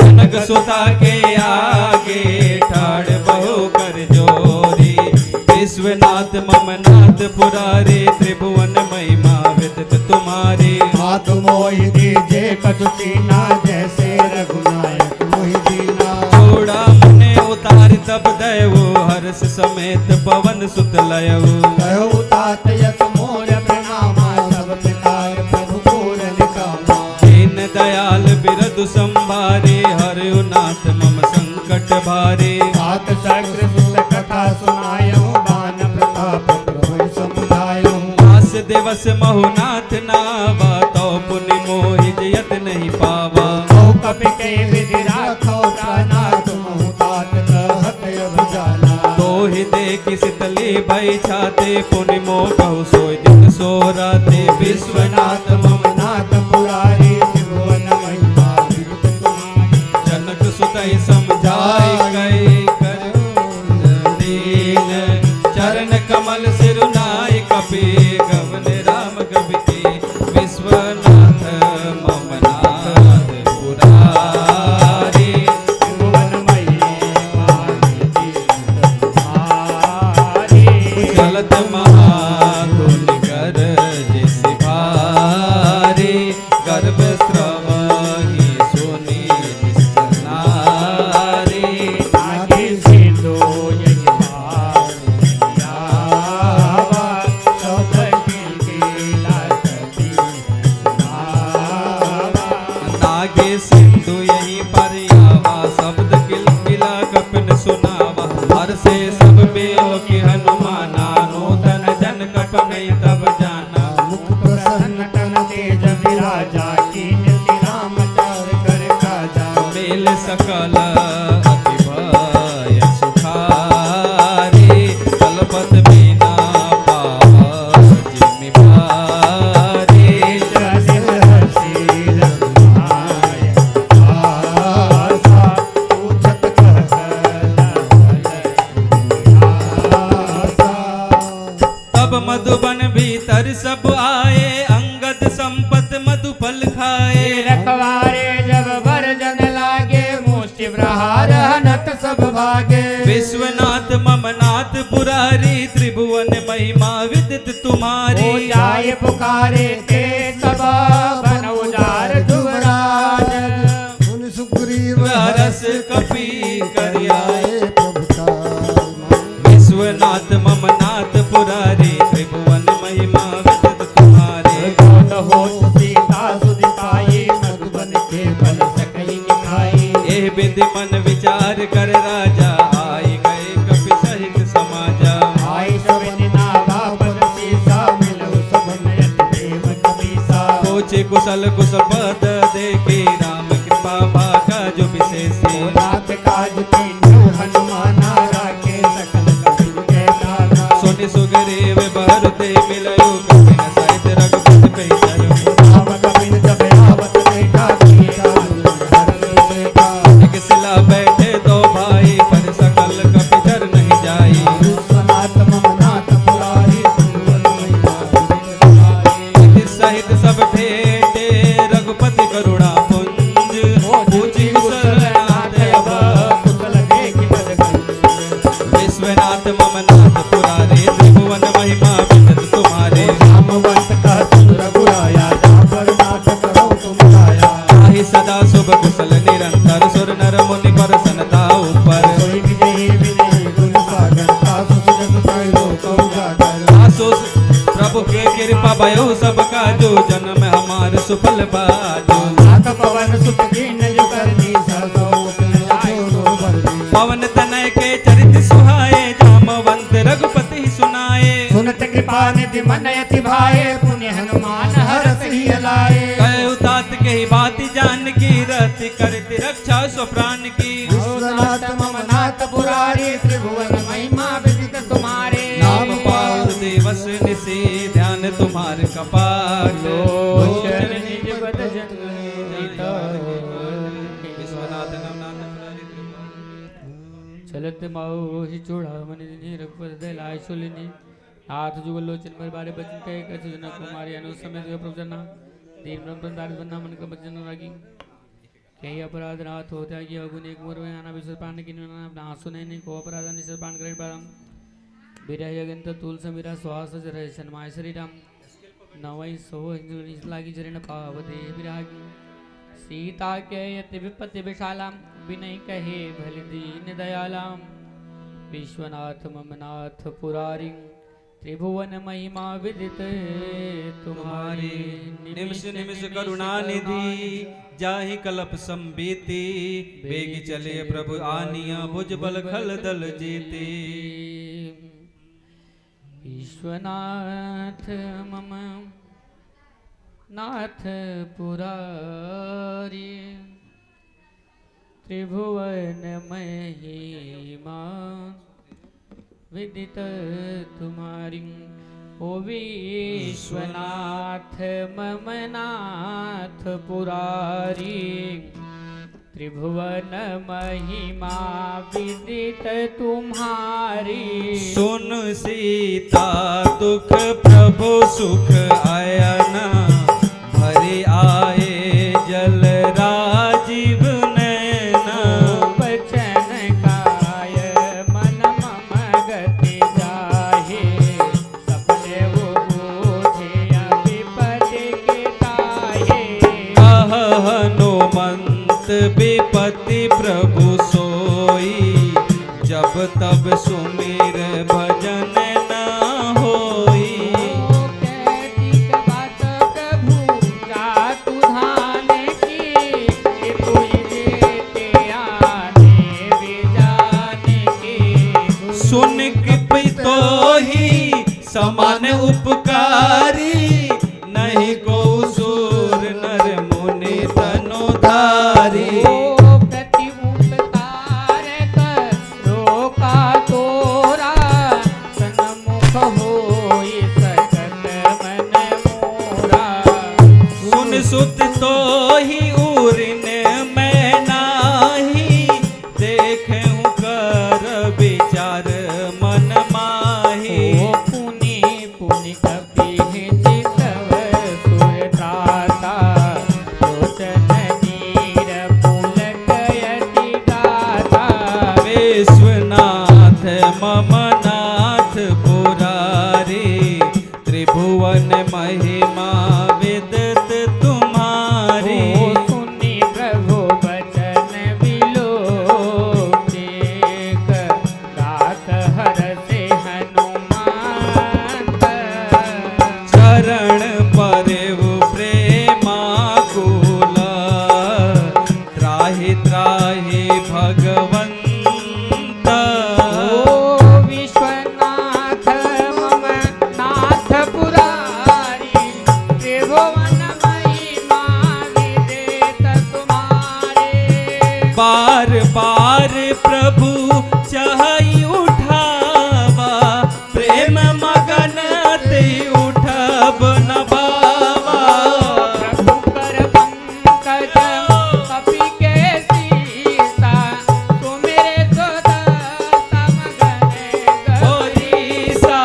जनक सुता के आगे ठाड़ बहु कर जोरी विश्वनाथ ममनाथ पुरारी त्रिभुवन महिमा विदित तुम्हारी मात मोहि दीजे कछु कीना जैसे रघुनायक मोहि दीना छोड़ा मुने उतार तब दयवो हर्ष समेत पवन सुत लयवो कहो तात यत मोर प्रणामा सब प्रकार प्रभु पूर निकामा दीन दयाल बिरदु संभारे हरयु नाथ मम संकट भारे तात सग्र सुत कथा सुनायो बान प्रताप प्रभु समुदायो आस दिवस महुनाथ नावा तो पुनि मोहि जयत नहीं पावा कहो कपि के विधि राखो प्राणा तुम तात कहत अभिजाना तो ही देखि शीतली भई छाते पुनि मोह कहु सोई दिन सोराते विश्वनाथ ममनाथ पुरारी त्रिभुवन महिमा विदित तुम्हारी जनक सुतई समझाई गई कर दीन चरण कमल सिरुनाई कपि गवन राम कवि विश्वनाथ ममनाथ पुरारी त्रिभुवन महिमा विदित तुम्हारी चलत महाधुन कर जिस भारी गर्भ स्रवहि फल खाए। रखवारे जब वर्जन लागे मुष्टि प्रहार हनत सब भागे। विश्वनाथ ममनाथ पुरारी त्रिभुवन महिमा विदित तुम्हारी। हो जाए पुकारे ते सब बन उजार ध्रुवराज। उन सुग्रीव रस कपि करियाए प्रभुतार विश्वनाथ ममनाथ पुरारी त्रिभुवन महिमा विदित तुम्हारे। कौन हो सीता सुदिताई मधुबन के फल सकई खाई। एह विधि मन विचार कर राजा आई गए कपि सहित समाजा। आई सब निनावा पद सीसा मिलो सब नयन देव कपीसा। सोचे कुशल कुशपद देखी राम कृपा भाका जो विशेषी। नाथ काज कीन्हु हनुमाना राखे सकल कपिल के दाना। सोनि सुग्रीव बहुते मिलयो कपि न सहित रघुपति पहिचरु। राम कपिल जब आवत देखा किया हर देखा। एक सिला बैठे दो भाई पर सकल कपि धर नहीं जाई। विश्वनाथ ममनाथ पुरारी त्रिभुवन महिमा विदित तुम्हारी। सहित सब भेटे रघुपति करुणा पुंज। पूछी कुशलनाथ अब कुशल देखि बद गंज। विश्वनाथ ममनाथ पुरारे त्रिभुवन महिमा विदित तुम्हारे। रामवंत का तुम रघुराया जहाँ पर नाथ करो तुम आया। ताहि सदा शुभ कुशल निरंतर सुर नर मुनि प्रसन्नता ऊपर। सोई विजयी विनयी गुण सागर तासु सुजन त्रैलो कौ जागर। आसो प्रभु के कृपा भयो सबका जो जन्म हमार सुफल बाजो। नाथ पवन सुत दीन जो करनी सहसो छोड़ो बरनी। पवन तनय के चरित सुहाए जामवंत रघुपति सुनाए। सुनत कृपा निधि मन अति भाए पुण्य हनुमान हरस ही लाए। कहे तात के ही बात जान की रति करति रक्षा सो प्राण की। विश्वनाथ ममनाथ पुरारी त्रिभुवन महिमा विदित तुम्हारे। नाम पार दिवस निसी ध्यान तुम्हार कपाट। लोचन निज पद जन विश्वनाथ नवनाथ पुरारी त्रिभुवन। चलत माओ ही चूड़ा मन रघुपति दलाय सुलिनी। हाथ जुगल लोचन भर बारे बचन कहे कछ जन कुमारी अनु समय जग प्रभु जना। दीन ब्रह्म दार बन्ना मन का बचन रागी। कई अपराध रात होता है कि अगुन एक मोर में आना विश्व पान की ना अपना आंसू नहीं को अपराध निश्चय पान करे पादम। बिरह यगंत तुल समीरा श्वास जरे सन्माय शरीरम। नवई सो हिंदु लागी जरण पावते विरागी। सीता के यति विपत्ति विशालम विनय कहे भल दीन दयालम। विश्वनाथ ममनाथ पुरारी त्रिभुवन महिमा विदित तुम्हारी। निमिष निमिष करुणा निधि जाहि कलप संबीति। बेग चले प्रभु आनिया भुज बल खल दल जीती। विश्वनाथ मम नाथ पुरारी त्रिभुवन महिमा विदित तुम्हारी। ओ विश्वनाथ मम नाथ पुरारी त्रिभुवन महिमा विदित तुम्हारी। सुन सीता दुख प्रभु सुख आयना। भरे आए जल राजीव नैना। बचन काय मन मम गति जाहे। सपने वो बूझे विपद के ताहे। कह हनुमंत विपति प्रभु सोई। जब तब सुमिर भजन न होई। सुन कृपि तो ही समान उपकारी। नहीं को सूर नर मुनि तनुधारी। प्रति उपकार कर रोका तोरा। सन्मुख होई सकल मन मोरा। सुन सुत तो ही उरिन मैं नाही। देखूं कर विचार मन माही। ओ पुनि पुनि कपि चितव सुरताता। त्रिभुवन महिमा विदित तुम्हारे। बार बार प्रभु चाहि उठावा, प्रेम मगन ते उठब न बावा। प्रभु कर पंकज कपि के सीसा, सुमिरे सुदर्शन मगन होरीसा।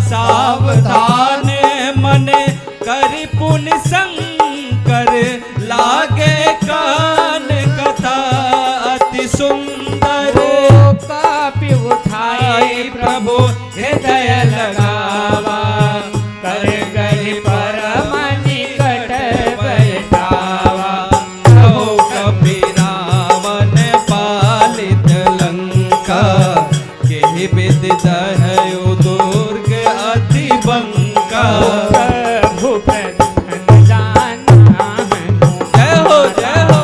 सावधान मन करि पुनि शंकर, लागे कान कथा अति सुंदर। कपि उठाए प्रभु हृदय लगावा, कर गहि परम निकट बैठावा। कहो कपि रावण पालित लंका, केहि विधि दहयो दुर्ग अति बंका। प्रभु प्रसन्न जाना हनु, जय हो जय हो।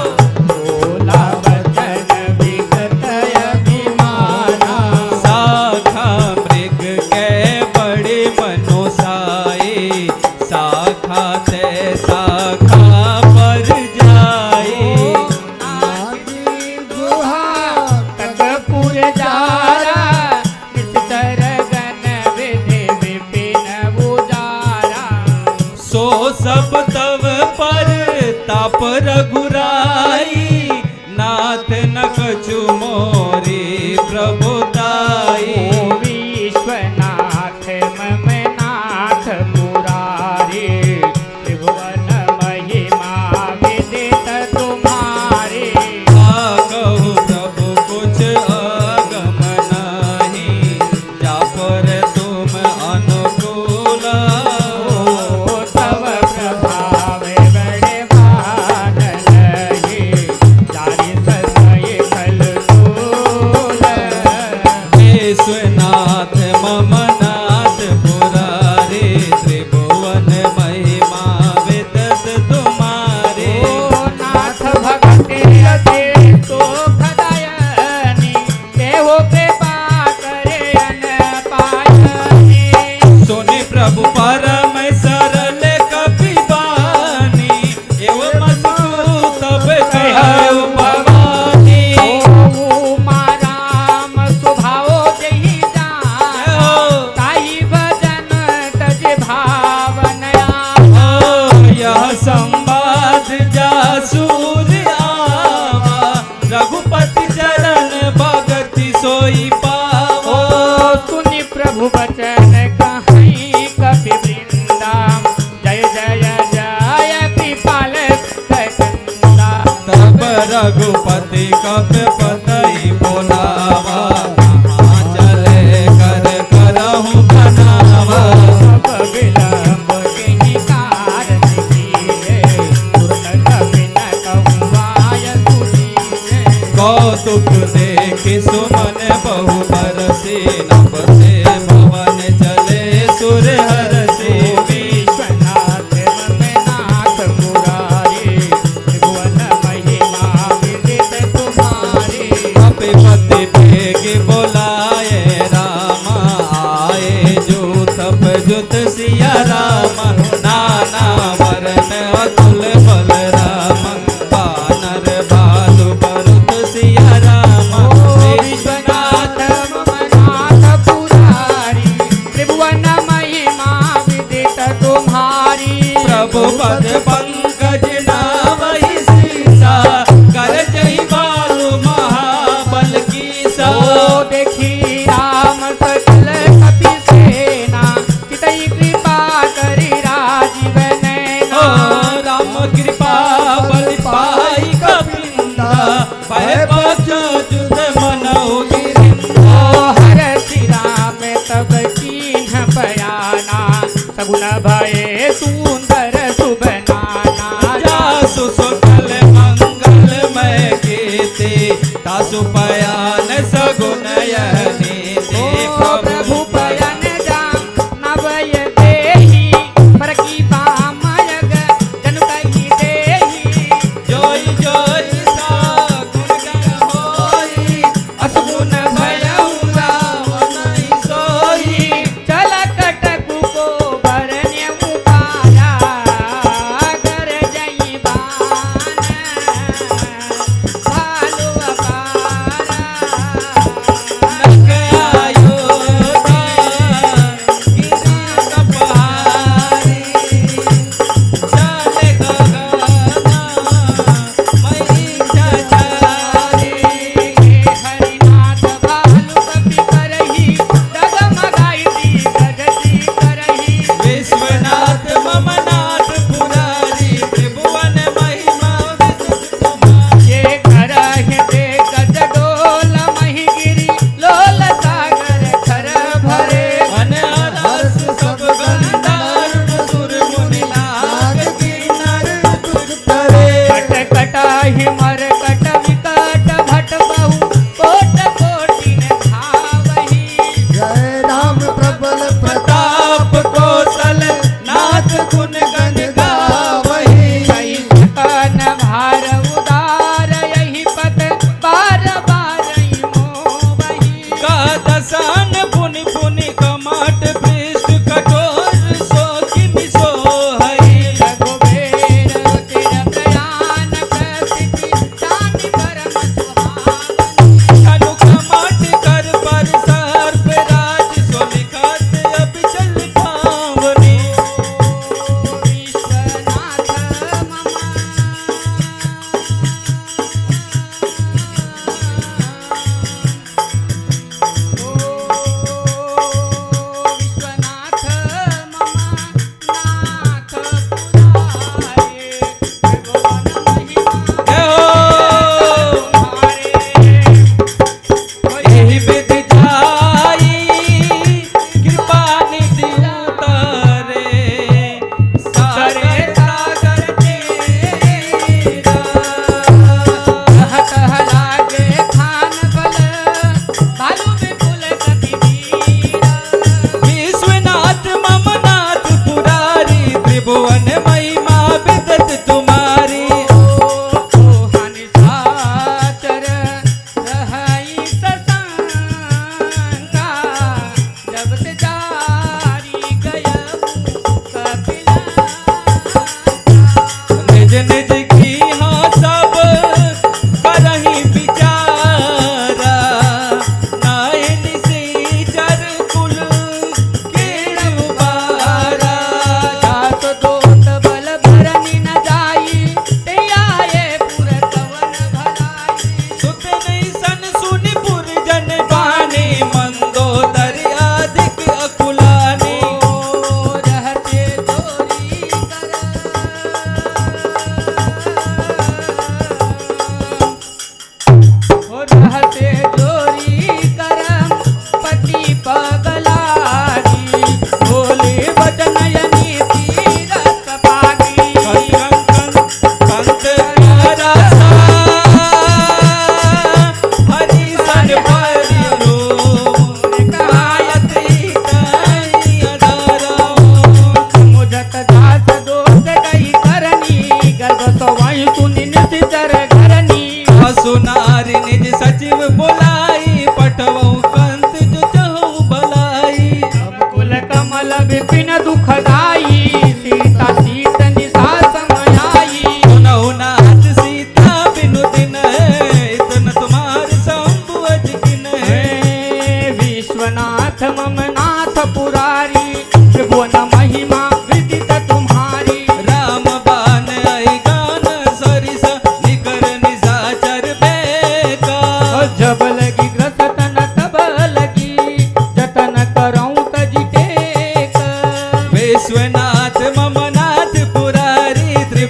बोला वचन विगत अभिमाना। शाखा मृग के बड़े मनोसाए, शाखा ते शाखा पर जाए। आदि गुहा तकपुर जारा, निस्तर गण विधि विपिन उजारा। सो सब तव पर ताप रघुराई, नाथ न कछु मोरे प्रभुताई। ओ विश्वनाथ मम नाथ मुरारे, त्रिभुवन महिमा विदित तुम्हारे। कहु प्रभु कुछ अगम नहीं, जा पर तुम अनुकूल। ओ तव प्रभाव बड़े भाग लगे, जारि ससय कल तोल। विश्वनाथ मम नाथ पुरारे, त्रिभुवन महिमा विदत तुम्हारे। ओ नाथ भगति अति सुखदायनि, देहो कृपा करे अन पायनि। सुनि प्रभु परम सरल कपि बानी, एवं मस्तु तब कहु भवानी। उमा राम स्वभाव जहि जाना, ताहि भजन तज भावन आवा। यह संवाद जासूर आवा, रघुपति चरण भगति सोई पावा। सुनि प्रभु बचन कहीं कपि वृंदा, जय जय जय कृपाल कंदा। तब रघुपति कपि बोलावा, कहाँ चले कर करहु बनावा। सब विलंब केहि कारण कीजे, तुरत कपि न कहवाय सुनीजे। कौतुक देखि सुमन बहु बरसे, नभ से भवन चले सुर हरसे। विश्वनाथ मम नाथ मुरारे, त्रिभुवन महिमा विदित तुम्हारे। कपिपति बेग बोलाए रामा, आए जो तप जुत सिया रामा। नाना वरन अतुल बल रामा, बानर भालु बरुत सिया रामा। विश्वनाथ मम नाथ पुरारी, त्रिभुवन महिमा विदित तुम्हारी। प्रभु पद पंकज नामहि सीसा, कर जहि बालु महाबल कीसा। ओ देखी राम सकल कपि सेना, चितई कृपा करि राजीव नैना। ओ राम कृपा बल पाई कपिंदा, भय बच जुद मनहु गिरिंदा। ओ हर श्री राम तब कीन्ह बयाना, सगुन भये सुंदर शुभ नाना। जासु सकल मंगल मैं कीते, तासु पयान सगुन यह नीति। ओ प्रभु पयन जान नवय देहि, पर की बामयग जनु कहि देहि। जोई जोई सा गुण गण होई, असगुन भयउ रावण सोई। चल कटकु को बरन्य उपाया,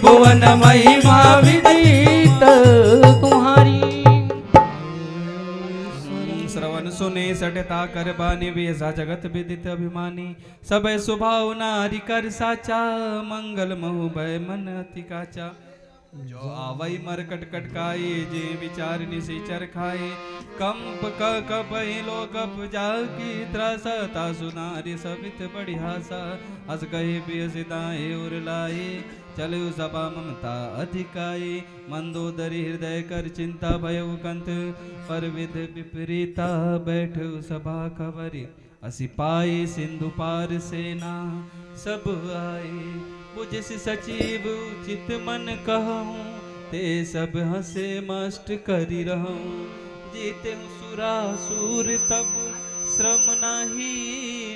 त्रिभुवन महिमा विदित तुम्हारी। श्रवण सुने सटता कर बानी वेसा जगत विदित अभिमानी। सब स्वभाव नारी कर साचा मंगल महु भय मन अति काचा। जो आवई मर कटकट खाए जे विचार निशिचर खाए। कंप कप लो कप जाकी त्रसता सुनारी सवित बड़ी हासा। हस कहे बियसिताए उर लाए चले सभा ममता अधिकाए। मंदोदरी हृदय कर चिंता भय कंत पर विध विपरीता बैठ सभा खबरी। असि पाए सिंधु पार सेना सब आए। बुझस सचिव चित मन कहूँ ते सब हंसे मस्ट करी रहूँ। जीते हूँ सुरासुर तब श्रम नाही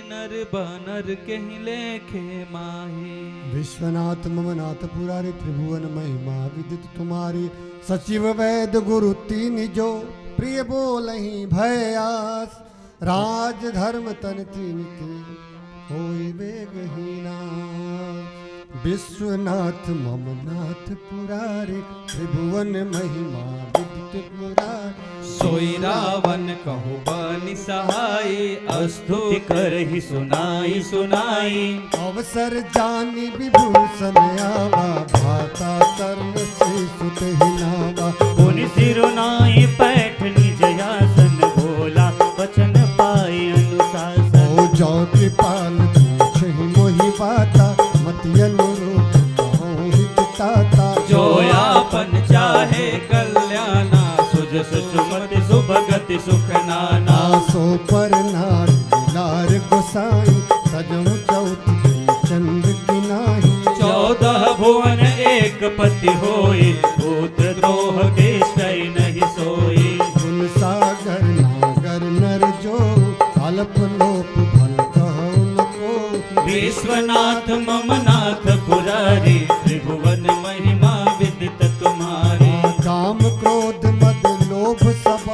नर बानर कहीं लेखे माही। विश्वनाथ मम नाथ पुरारी त्रिभुवन महिमा विदित तुम्हारी। सचिव वैद गुरु तीन जो प्रिय बोलहि भय आस। राज धर्म तन तीन होई बेगहीना। विश्वनाथ मम नाथ पुरारी त्रिभुवन महिमा विदित पुरारी। सोई रावण कहु बनि सहाय स्तुति करहि सुनाई सुनाई। अवसर जानी विभूषण आवा भाता तरण से सुत हिनावा। पुनि सिरुनाई पैठ निज आसन भोला वचन पाए अनुशासन। ओ जो कृपाल पूछहि मोहि बाता मति अनुरूप कहूँ हित ताता। जो आपन चाहे कल्याणा सुजस सुमति सुभगति सुख नाना। आसो पर नार लार गोसाई सजहु चौथ चंद की नाही। 14 भुवन एक पति होए पुत्र द्रोह के नहीं सोई। गुण सागर नागर नर जो अल्प लोप भल कहु न को। विश्वनाथ मम नाथ पुरारी त्रिभुवन महिमा विदित तुम्हारी। काम क्रोध मद लोभ सब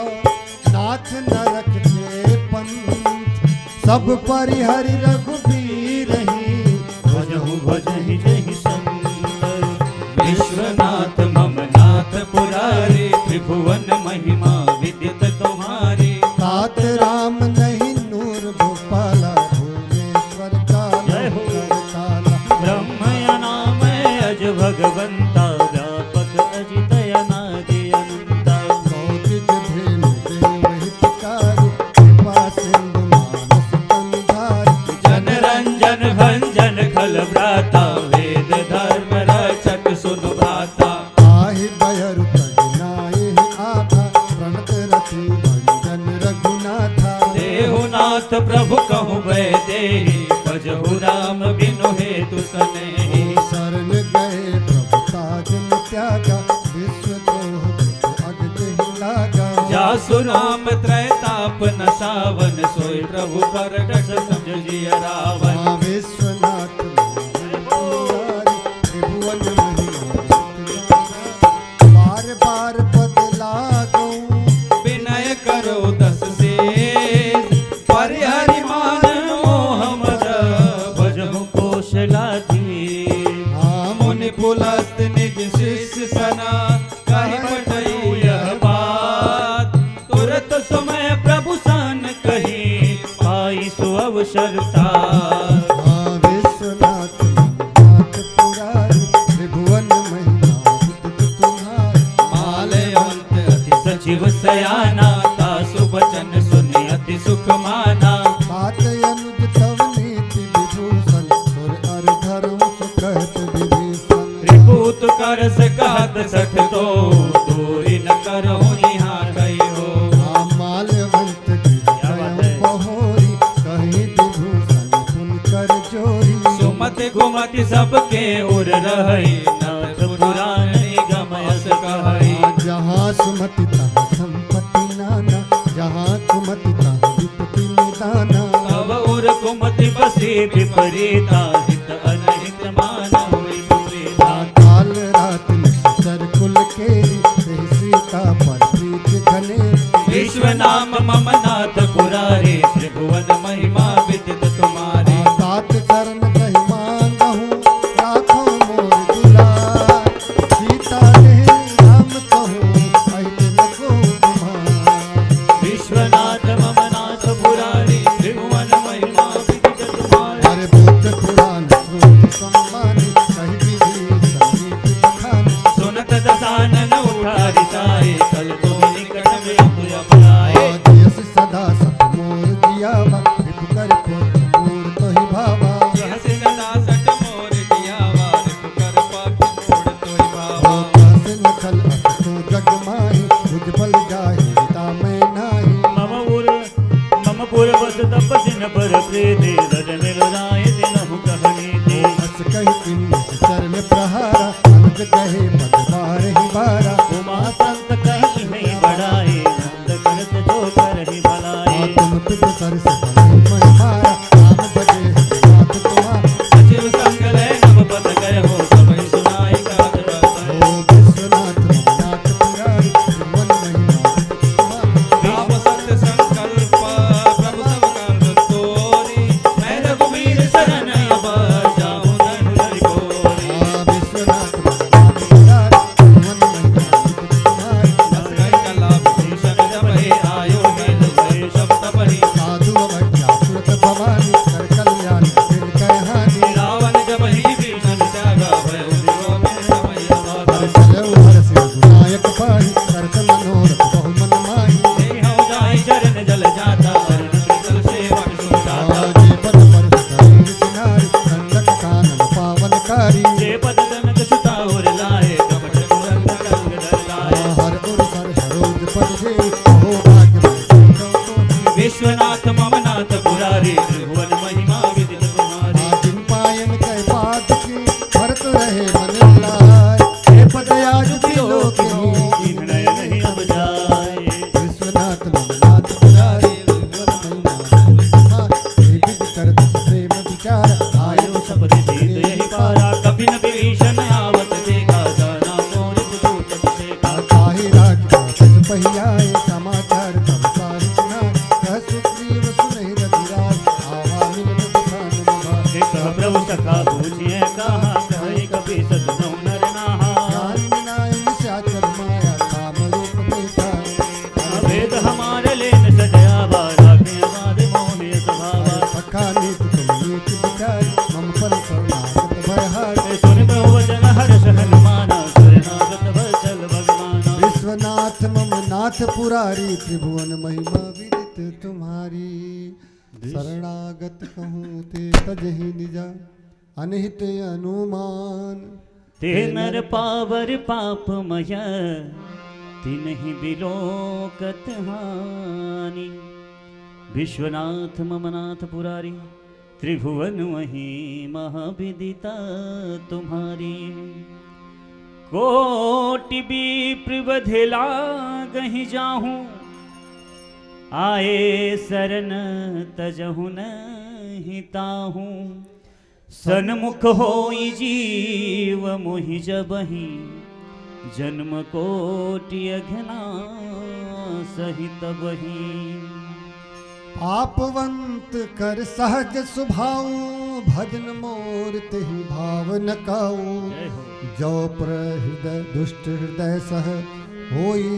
नाथ नरक के पंथ। सब परिहरि रघुबीर ही भजहु भजहि जहि संत। विश्वनाथ मम नाथ पुरारी त्रिभुवन महिमा विदित तुम्हारी। तात राम नहीं नूर भूपाला भुवनेश्वर जय हो। काला। ब्रह्मया नाम अज भगवंता व्यापक अजित अनादि अनंता। कौतिक धेनु देव हितकारी कृपा सिंधु मानस तनधारी। जन रंजन भंजन खल भ्राता वेद धर्म रक्षक सुनु भ्राता। आहि बयरु तजनाहि आधा प्रणत रति भंजन रघुनाथा। देहुनाथ प्रभु कहु भय देहि भजहु राम बिनु हेतु सनेहि। शरण गए प्रभु ताज न त्यागा विश्व द्रोह अग जहि लागा। जासु नाम त्रैताप न सावन सोई प्रभु पर कस समझिय रावण। हाँ विश्वनाथ पुरारी त्रिभुवन महिमा बार बार बदलागो। विनय करो दस से परिहरि मान मोह मद। भजहु कौशलाधि हाँ मुनि पुलस्त निज शिष्य सना कहि बटई यह बात। तुरत समय प्रभु सन कही पाई सु अवसरता। हाँ विश्वनाथ नाथ पुरारी त्रिभुवन महिमा विदित तुम्हारी। मालयंत अति सचिव सयाना तासु वचन सुनि अति सुख माना। बात अनुज तव नीति विभूषण सुर अर धर्म सुखत विभीषण। त्रिभूत कर से कहत सठ तो दूरी न करहु यहाँ कही हो। माल्यवंत गिरधर बहोरी कहीं विभूषण पुन कर जोरी। सुमति घुमति सबके उर रही नाथ पुराण निगम यस कही। जहाँ सुमति तहाँ संपत्ति नाना जहाँ कुमति तहाँ विपत्ति निदाना। तब उर कुमति बसी विपरीता हित अनहित मान हुई विपरीता। काल रात निश्चर कुल केरी तेहि सीता पर प्रीत घनेरी। विश्व नाम मम नाथ पुरारी त्रिभुवन महिमा विदित तुम्हारी। तात चरण कहि मांगहूँ राखो मोर दुलार। बहारा अनुज कहे पद बार ही बारा उमा संत कहीं नहीं बढ़ाए नंद करत जो करहि भलाई तुम पित सर से भले मैं मारा नाम बजे नाथ तुम्हारा सचिव संग लय नव पद गए हो सबई सुनाई गात गात ओ विश्वनाथ रघुनाथ पुरारी त्रिभुवन महिमा तुम्हारी नाम सत्य संकल्प प्रभु सब कर्म तोरी मैं रघुवीर शरण अब जाऊं धनुधर कोरी विश्वनाथ रघुनाथ पुरारी त्रिभुवन महिमा तुम्हारी असगई कला भूषण जब हे आयो मेल भय शब्द बही साधु अवज्ञा सुरत भवानी कर कल्याण दिल कहानी रावण जब ही भीषण त्यागा भय उदिरो में समय हर अभागा चलो हर से गुनायक पाही करत मनोरथ बहु मन माही देहौ जाय चरण जल जाता वरण कृतल सेवक सुजाता जे पद पर शरीर किनारी दंडक कानन पावनकारी जे पद जनक सुता और लाए कपट कुरंग रंग धर लाए हर उर सर सरोज पद जे हो भाग्य विश्वनाथ मम नाथ पुरारी त्रिभुवन महिमा विदित तुम्हारी जिन पायन कै पात की भरत रहे मन लाय हे पद आज दिलो के निर्णय नहीं अब जाए विश्वनाथ रघुनाथ पुरारी त्रिभुवन महिमा हे विधि करत प्रेम विचार आयो शपथ जीत यही पारा कभी न विभीषण आवत देखा जाना मोर दूत देखा ताहि राज सज पहियाए समाचार तब सार सुना कह सुग्रीव सुनहि रघुराज आवा मिलत बखान निभाए एक प्रभु सखा पूछिए कहा कहे कभी सदनौ नर नाहा ज्ञान विनाय निशाचर माया काम रूप देखा भेद हमारे लेन सजया बारा के बाद मोहे स्वभावा सखा नीत तुम नीत विचार मम पर शरणागत भयहार सुन प्रभु वचन हर्ष हनुमाना शरणागत वत्सल भगवाना विश्वनाथ मम नाथ पुरारी त्रिभुवन महिमा विदित तुम्हारी शरणागत कहूँ ते तजहि निजा अनहित अनुमान ते नर पावर पापमय तिन्हि बिलोकत हानि विश्वनाथ मम नाथ पुरारी त्रिभुवन महिमा विदिता तुम्हारी कोटि विप्र बधिला गहि जाहूं आए शरण तजहु नहीं ताहूं सन्मुख होई जीव मोहि जबहि जन्म कोटि अघना सहित बही पापवंत कर सहज सुभाऊ भजन मोर तेहि भाव न काऊ जो पर हृदय दुष्ट हृदय सह होई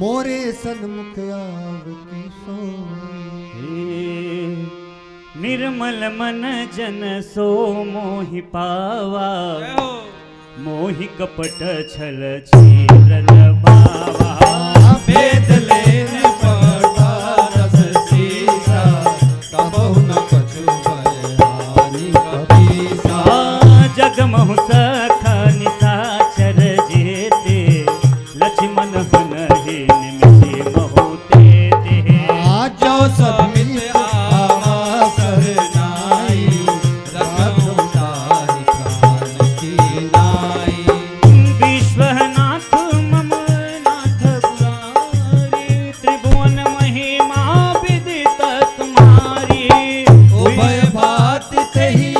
मोरे सन्मुख आवती हे निर्मल मन जन सो मोहि पावा मोहि कपट छल छेदन बावा वेद लेन पढ़ा रस सीसा तबहु न कछु भय हानि कपीसा जगमहु सखा निशाचर जेते लक्ष्मण हनहि निमिषे महोते ते आजो समित आवा सरनाई रखहु ताहि प्राण की नाई विश्वनाथ मम नाथ पुरारी त्रिभुवन महिमा विदित तुम्हारी उभय भात तेहि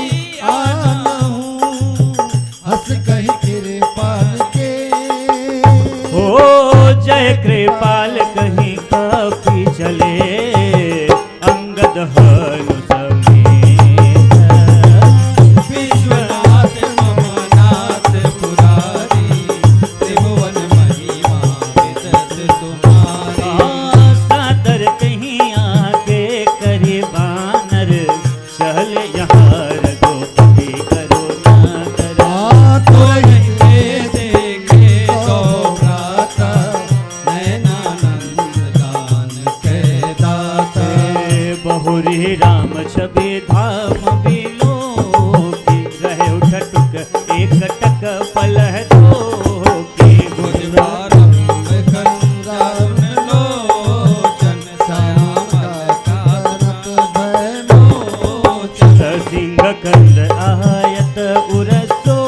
आनहु हस कहि कृपाल के ओ जय कृपाल कहीं कपि चले अंगद हनु समेत विश्वनाथ मम नाथ पुरारी त्रिभुवन महिमा विदित तुम्हारी सादर कहीं आगे करे बानर चल यहाँ रघुपति करो ना करो तोहि देखे तो भ्राता नयनानंद गान के दाता बहुरी राम छवि धाम बिलो की रहे उठटुक एक टक पलह दो की गुजरारंभ कंदारुण लोचन श्याम करत भय लोचन सिंह कंद आयत उरसो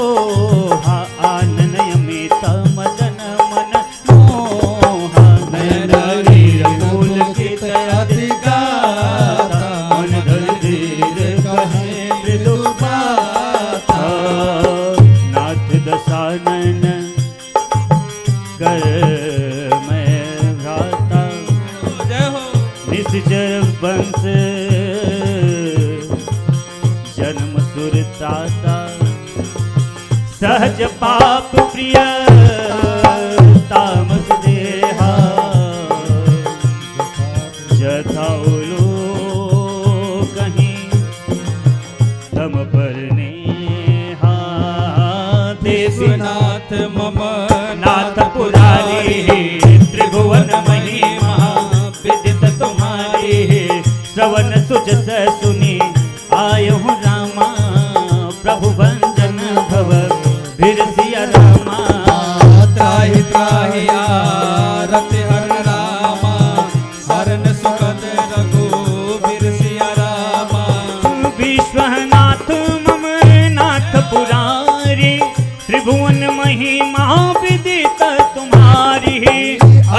कानन कर मैं भ्राता जय हो निश्चर वंश जन्म सुरताता सहज पाप प्रिय तामस देहा जथा उलो कहीं तम पर नेहा विश्वनाथ मम नाथ पुरारी त्रिभुवन महिमा विदित तुम्हारी श्रवण सुजस सुनी आयो रामा प्रभु भंजन भव फिर सिया रामा त्राहि त्राहि आरति हर रामा शरण सुखद रघुवीर सिया रामा विश्वनाथ मम नाथ पुरारी त्रिभुवन महिमा विदित तुम्हारी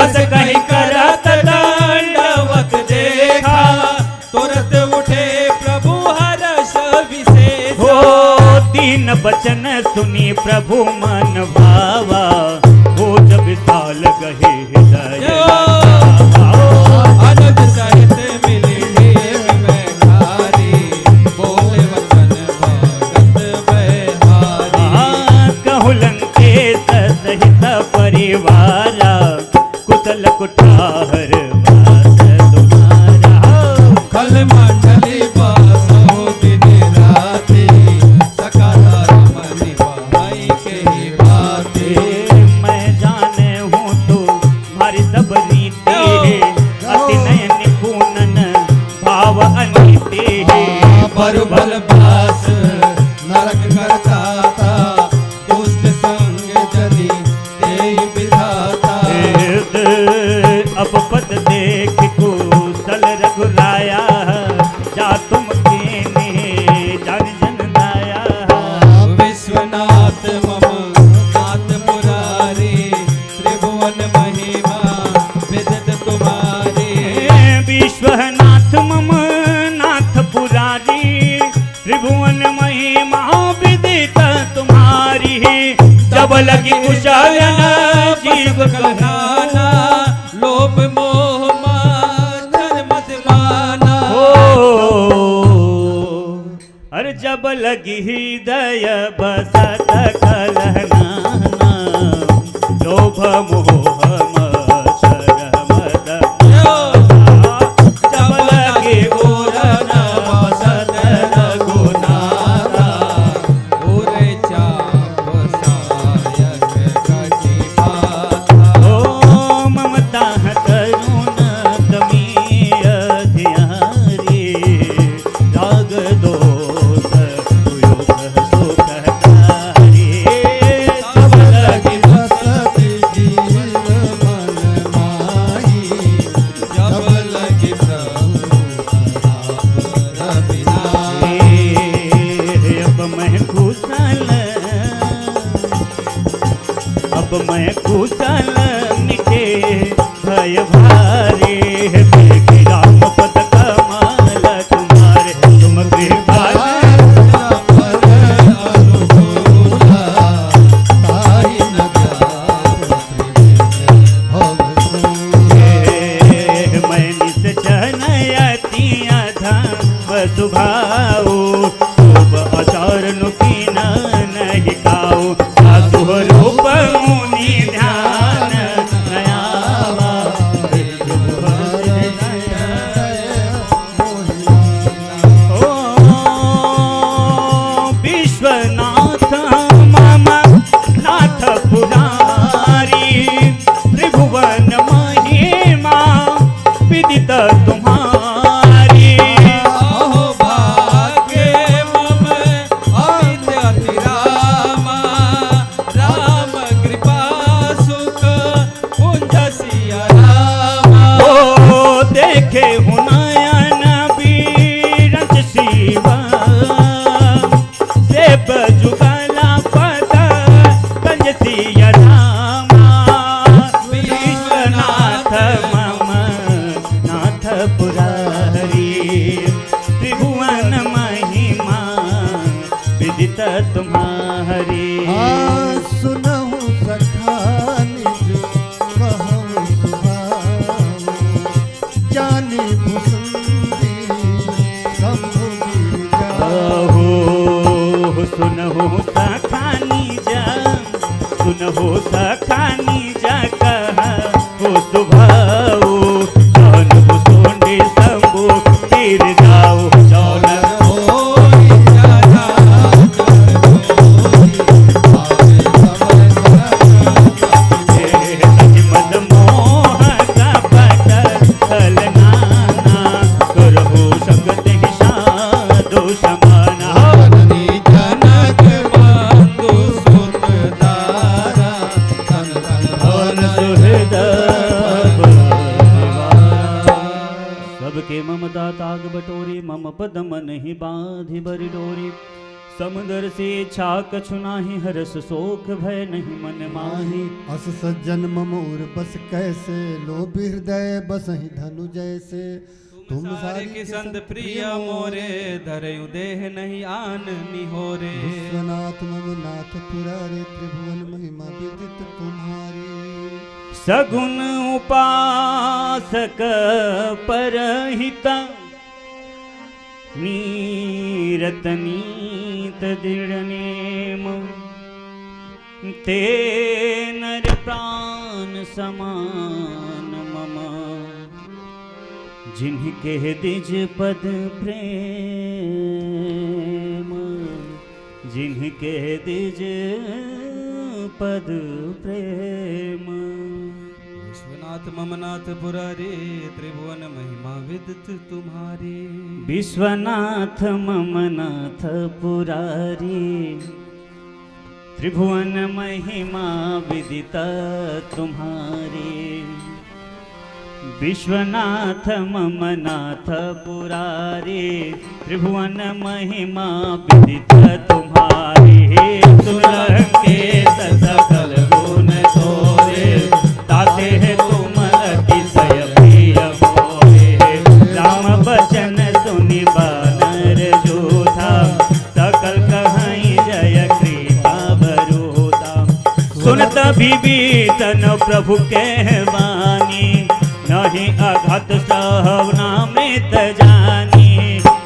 अस कहि करत दंडवत देखा तुरत उठे प्रभु हर्ष विशेष हो तीन बचन सुनी प्रभु मन भावा हो जब विशाल गहे हृदय अनज सहित मिली देव में खारी बोले वचन भगत बहारी कहु लंकेश सहित परिवारा कुशल कुठार वास तुम्हारा कल मंडली बसो दिन राति सकाला रमनी बहाई के ही बाते मैं जाने हूँ तो हमारी सब रीति अति नयन निपुणन भाव अनीति पर बल भास नरक करता था दुष्ट संग जनी तेहि विधाता अब पद देख कुशल रघुराया जा तुम कीन्ही जन जन दाया विश्वनाथ मम नाथ मुरारी त्रिभुवन महिमा विदित तुम्हारी विश्वनाथ मम नाथ पुरारी त्रिभुवन महिमा विदित तुम्हारी जब लगी कुशल जीव कलहाना लोभ मोह माधर मत माना अरे जब लगी हृदय बसत कलहनाना लोभ मोह मत्सर मद जब लगी ओरन बसत रघुनाथा ओरे चाप सायक कटी बाता ओ ममता करुण तमी अधियारी राग दोष योग सुखकारी सब लगी बसत जीवन मन माही जब लगी प्रभु प्रताप रविनाई अब मैं कुशल मिटे भय भारी देखी राम पद कमाल तुम्हारे तुम कृपा मैं निश्चन अतिया धम सुभाऊ शुभ आचार नुकीन नहीं खाऊ सासु रूप मुनि ध्यान नयावा ओ विश्वनाथ मम नाथ पुरारी त्रिभुवन महिमा विदित तुम्हारी अहो भाग्य मम अमित अति रामा राम कृपा सुख पुंज सिया रामा ओ देखे हुनयन बीरज शिव सेब जुगला पद कंज सिया रामा विश्वनाथ मम नाथ पुरारी त्रिभुवन महिमा विदित तुम्हारी सुन सुनहु सखानी जा कहा हो सुभाओ जानहु सोंडे शंभु तीर जाओ चौलर सबके ममता ताग बटोरी मम पद मन ही बांधि बरि डोरी समुदर से इच्छा कछु नाही हरस शोक भय नहीं मन माही अस सज्जन ममूर बस कैसे लोभ हृदय बस ही धनु जैसे तुम सारी की संत प्रिय मोरे धरयु देह नहीं आन निहोरे विश्वनाथ मम नाथ पुरारे त्रिभुवन महिमा विदित तुम्हारी सगुन उपासक परहिता नीरत नीत दृढ़ नेम ते नर प्राण समान मम जिनके दिज पद प्रेम जिनके दिज पद प्रेम विश्वनाथ ममनाथ पुरारे त्रिभुवन महिमा विदित तुम्हारी विश्वनाथ ममनाथ पुरारी त्रिभुवन महिमा विदित तुम्हारी विश्वनाथ ममनाथ पुरारी त्रिभुवन महिमा विदित तुम्हारी सुलंके सकल गुण तोरे ताते है तुम अतिशय प्रिय मोरे राम बचन सुनि बानर जोधा सकल कहाई जय कृपा बरूता सुनत विभीषण प्रभु के वाणी नहीं अघत सहवनामृत जानी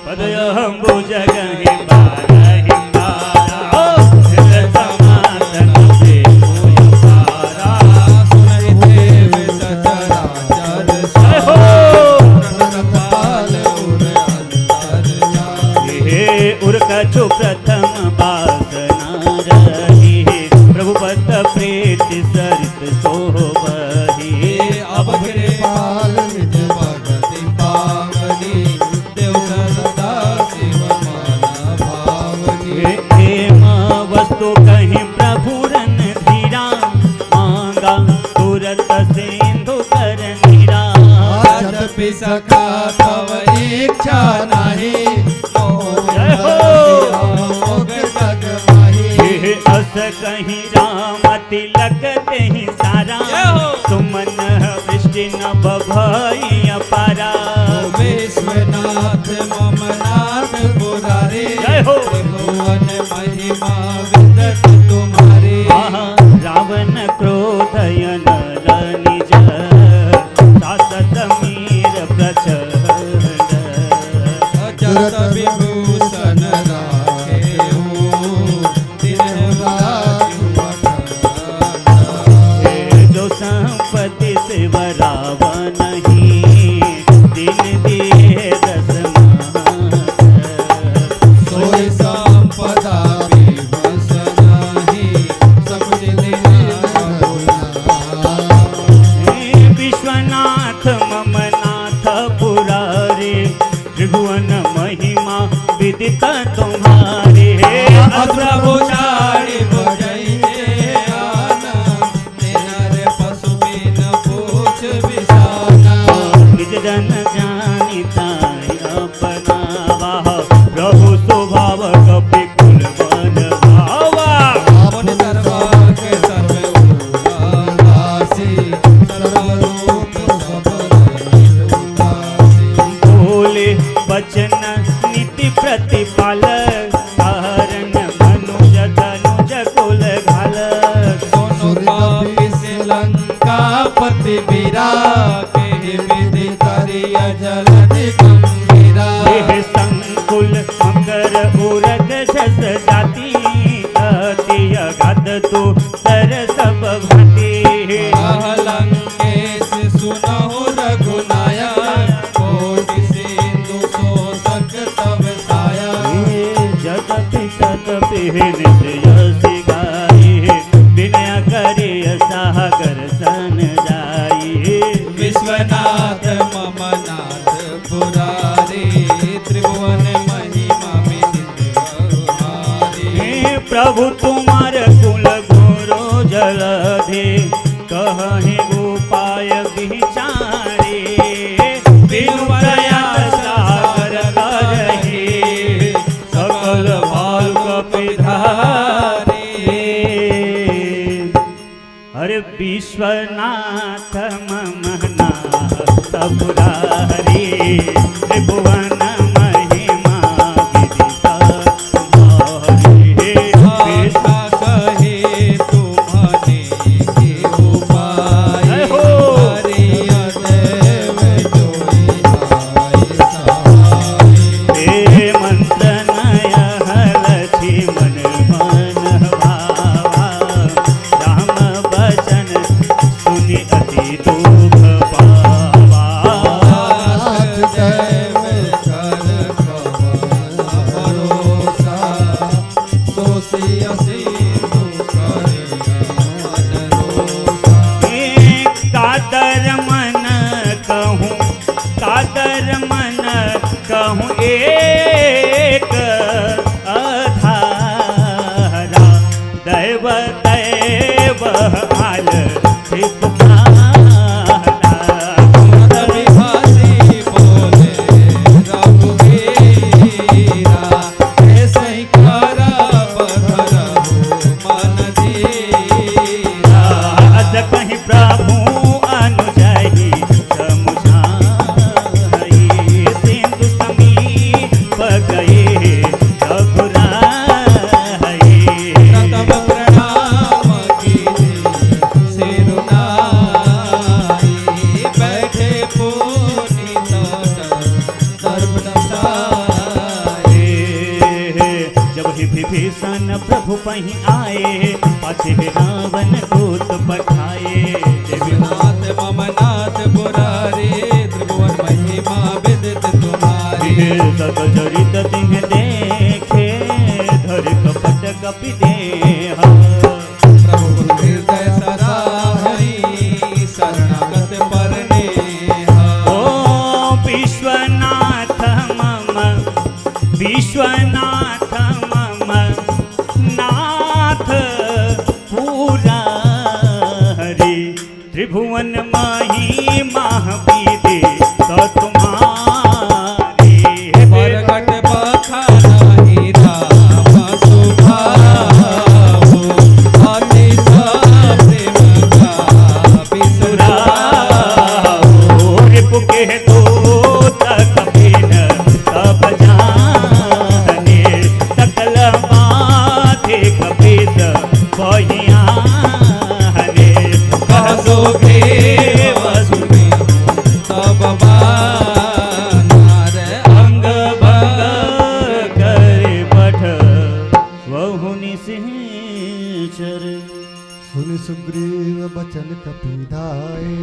पदयंबु जगहि बारहि बारा समातन से पारा सुनहि देव सचराचर हो पाल उर अंतर हे उर्कछु प्रथम वासना रही प्रभु पद प्रीति सरित शोभहि अब पाल निज भगति पावनी देव सदा शिव मन भावनी हेम वस्तु कहीं प्रभु रन धीरा मांगा तुरत सिंधु कर नीरा जपि सखा तव इच्छा नाही जय हो। मोग जग माही हे अस कहीं राम तिलक ही सारा जय हो। सुमन वृष्टि न बभई अपारा विश्वनाथ ममनाथ पुरारे जय हो। त्रिभुवन महिमा विदित तुम्हारे आहा, रावण क्रोधयन निज सासत मीर प्रचंड जत विभूषण राखे हो तिन्ह हे जो संपत्ति से रावण ही दिन दिए दस सोई संपदा विभूषण ही सब विश्वनाथ ममनाथ पुरारे त्रिभुवन महिमा विदित तुम्हारे प्रभु चारि बजैते आना तेनर पशु बिन पूछ बिसाना निज जन जानिता अपनावा प्रभु स्वभाव कपि कुल मन भावा अपन सर्वांग सर्व उदासी सर्वरूप सब उदासी बोले वचन नीति प्रतिपाल जलधि कहीं उपाय विचारे बिनु प्रयास सागर करहि सकल भाल कपिधारे। अरे विश्वनाथ मम नाथ पुरारी त्रिभुवन महिमा विदिता तुम्हारी। भाषा कहे तुम्हारे के उपाय हरिय देव जोई आए सहाय। हे मंत्र नय लक्ष्मण मन भावा राम बचन सुनि अति दुख पावा। हाथ दैव कर पवन भरोसा सोसियसी कादर मन कहूँ कादर मन कहूँ एक अधारा दैव दैव आल रविभासी बोले रघुवीरा ऐसे ही करब धरहु मन धीरा। अज कहीं प्रभु अनुजहि समुझाई सिंधु समीप गए रघुराई। प्रथम प्रणाम कीजे सिरुनाई बैठे पुनीत सर्व दसाई। जब ही विभीषण प्रभु पहीं आए पाछे रावण दूत पठाए। नाथ मम नाथ पुरारी त्रिभुवन महिमा विदित तुम्हारी। सकल चरित तिन्ह देखे धर कपट कपि देहा। प्रभु हृदय सराहई शरणागत परनेहा। ओ विश्वनाथ मम विश्वनाथ मम नाथ पुरारी त्रिभुवन महिमा विदित तुम्हारी। प्रगट बखानाहि राम सुभाऊ अति प्रेम का बिसुराऊ। रिपु के दूत कपिन सब जाने सकल माथे कपित बहियाने। कहसो घेव सुने तब बानार अंग भंग करे पठ वहु निश्चर। सुनि सुग्रीव बचन कपिधाए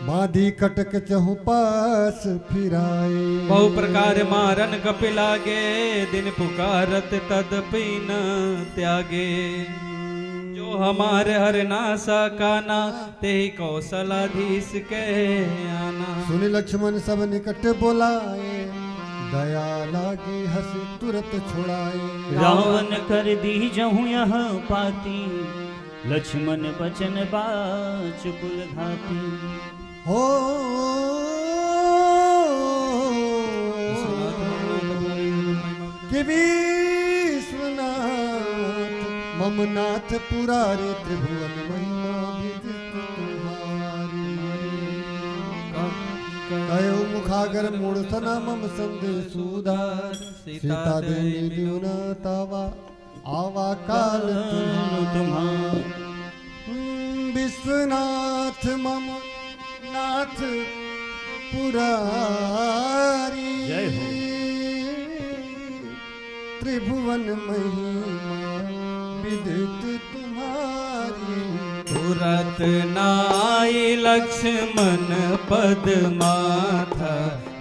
बाधी कटक चहु पास फिराए। बहु प्रकार मारन कपि लागे दिन पुकारत तदपि न त्यागे। जो हमारे हर नासा काना ते कौशलाधीश के आना। सुनि लक्ष्मण सब निकट बोलाए दया लागे हस तुरत छुड़ाए। रावण कर दी जहूँ यह पाती लक्ष्मण बचन बाच कुल घाती। हो कि विश्वनाथ मम नाथ पुरारे त्रिभुवन महिमा विदित तुम्हारी। कयो मुखागर मूढ़ सना मम संदेश सुधार। सीता देवी द्युना तावा आवा काल तुम्हार। विश्वनाथ मम नाथ पुरारी। जय हो। त्रिभुवन महिमा विदित तुम्हारी। तुरत नाई लक्ष्मण पद माथा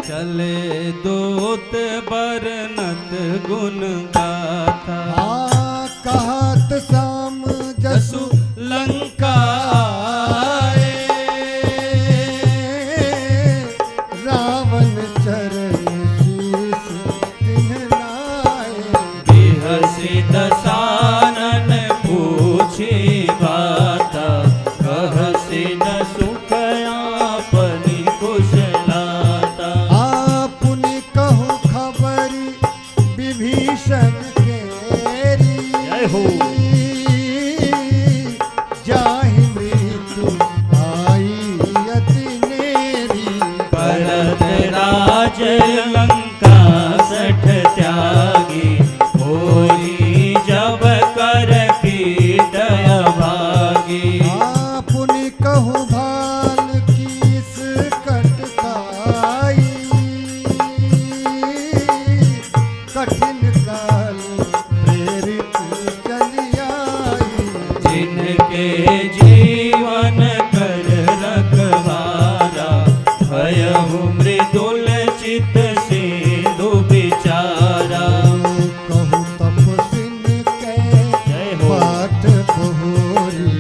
चले दूत बरनत गुण गाथा। कहत साम जसु लंका रावण चरण शीस तिन्ह नाए। बिहसि दसानन पूछी बात के जीवन कर रखवारा, भयहु मृदुल चित सिंधु बिचारा। कहु तपसिन के पाठ बहोरी,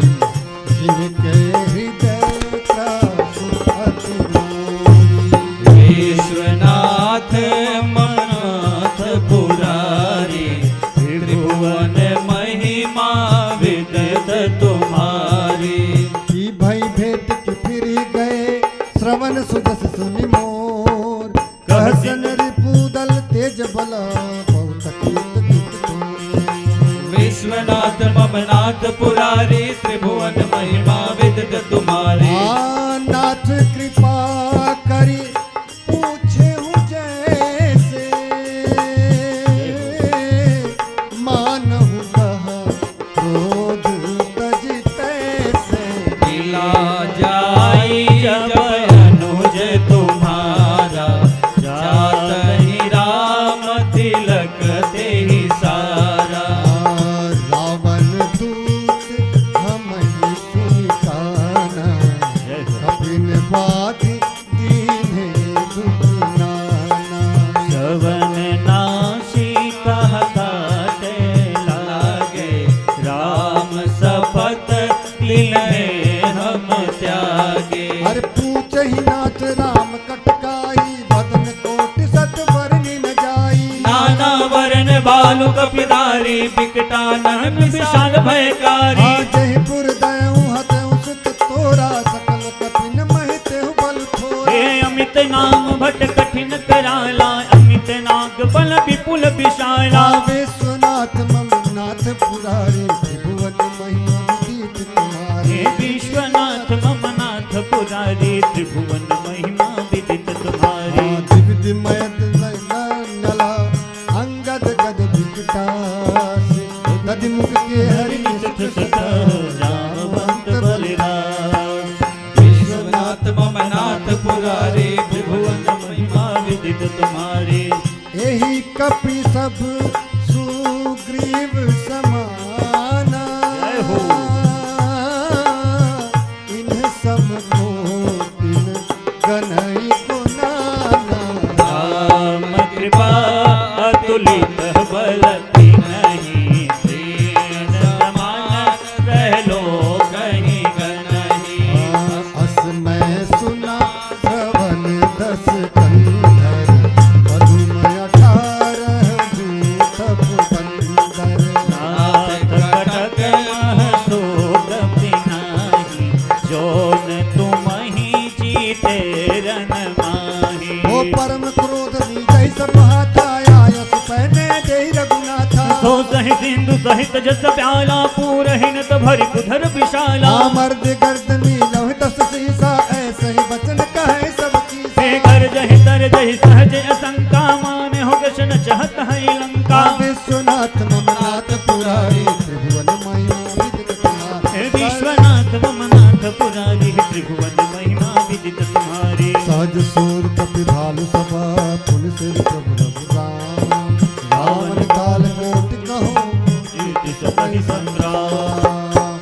जिनके हृदय त्रासु अति मोरी। विश्वनाथ मनाथ पुरारी, त्रिभुवन महिमा विदित तुम्हारी। की भई भेंट की फिर गए, श्रवण सुजस सुनि मोर। कहसन रिपुदल तेज बला, बहुत कीर्त दुख तोर। विश्वनाथ ममनाथ पुरारी, त्रिभुवन महिमा विदित तुम्हारी। नाथ कृपा करी पूछे हूँ जैसे, मानहु कहा क्रोध तज तैसे। मिला जाई जब अनुज तुम्हारा, जात ही राम तिलक तेहि सारा। रावण दूत हम ही सुनि काना, कपिन बाधि दीन्हे दुख नाना। श्रवण नासी कहते लागे, राम सपत तिन्हे हम त्यागे। अरे पूछहि नाथ राम कटकाई, बदन कोटि सत बरनि न जाई। नाना वरण बालु कपिधारी, बिकटानन विशाल भयकारी। जयपुर दयऊ हतऊ सुत तोरा, सकल कपिन महितेहु बल थोरा। हे अमित नाम भट कठिन कराला, अमित नाग बल विपुल विशाला। विश्वनाथ ममनाथ पुरारी, त्रिभुवन महिमा विदित तुम्हारी। हे विश्वनाथ ममनाथ पुरारी, त्रिभुवन महिमा विदित तुम्हारी। दिव्यमय नला अंगद गद विकटासे, दधिमुख के हरि सत सत रामवंत बलिराम। विश्वनाथ ममनाथ पुरारी, त्रिभुवन महिमा विदित तुम्हारी। यही कपि सब सुग्रीव समाना। जय हो। इन सम कोटिन गनई को नाना। राम कृपा अतुलित बल नहीं, दीन समान रहलो कहीं गनहि। अस मैं सुना श्रवण दस कंधर, मधुमय 18 दूतप बंदर। नाथ कटक महसोग पिनाहि, जोन तुमहि जीते रन माहि। ओ परम क्रोध विजय सब हाथ आया, यस पहने देहि रघुनाथा। सो सहि सिंधु सहित जस प्याला, पूरहिन त भरि कुधर विशाला। मर्द गर्दनी लौह दस सीसा, ऐसे ही बचन कहे सब कीसा। हे कर जहि तर जहि सहज असंका, माने हो कृष्ण चहत है लंका। विश्वनाथ ममनाथ पुरारी, त्रिभुवन महिमा विदित तुम्हारी। हे विश्वनाथ ममनाथ पुरारी, त्रिभुवन महिमा विदित तुम्हारी। सहज सूर कपि भालु सभा, पुनि सिर प्रभु रघुराम। रावण काल कोटि कहो, कीर्ति सपहि संग्राम।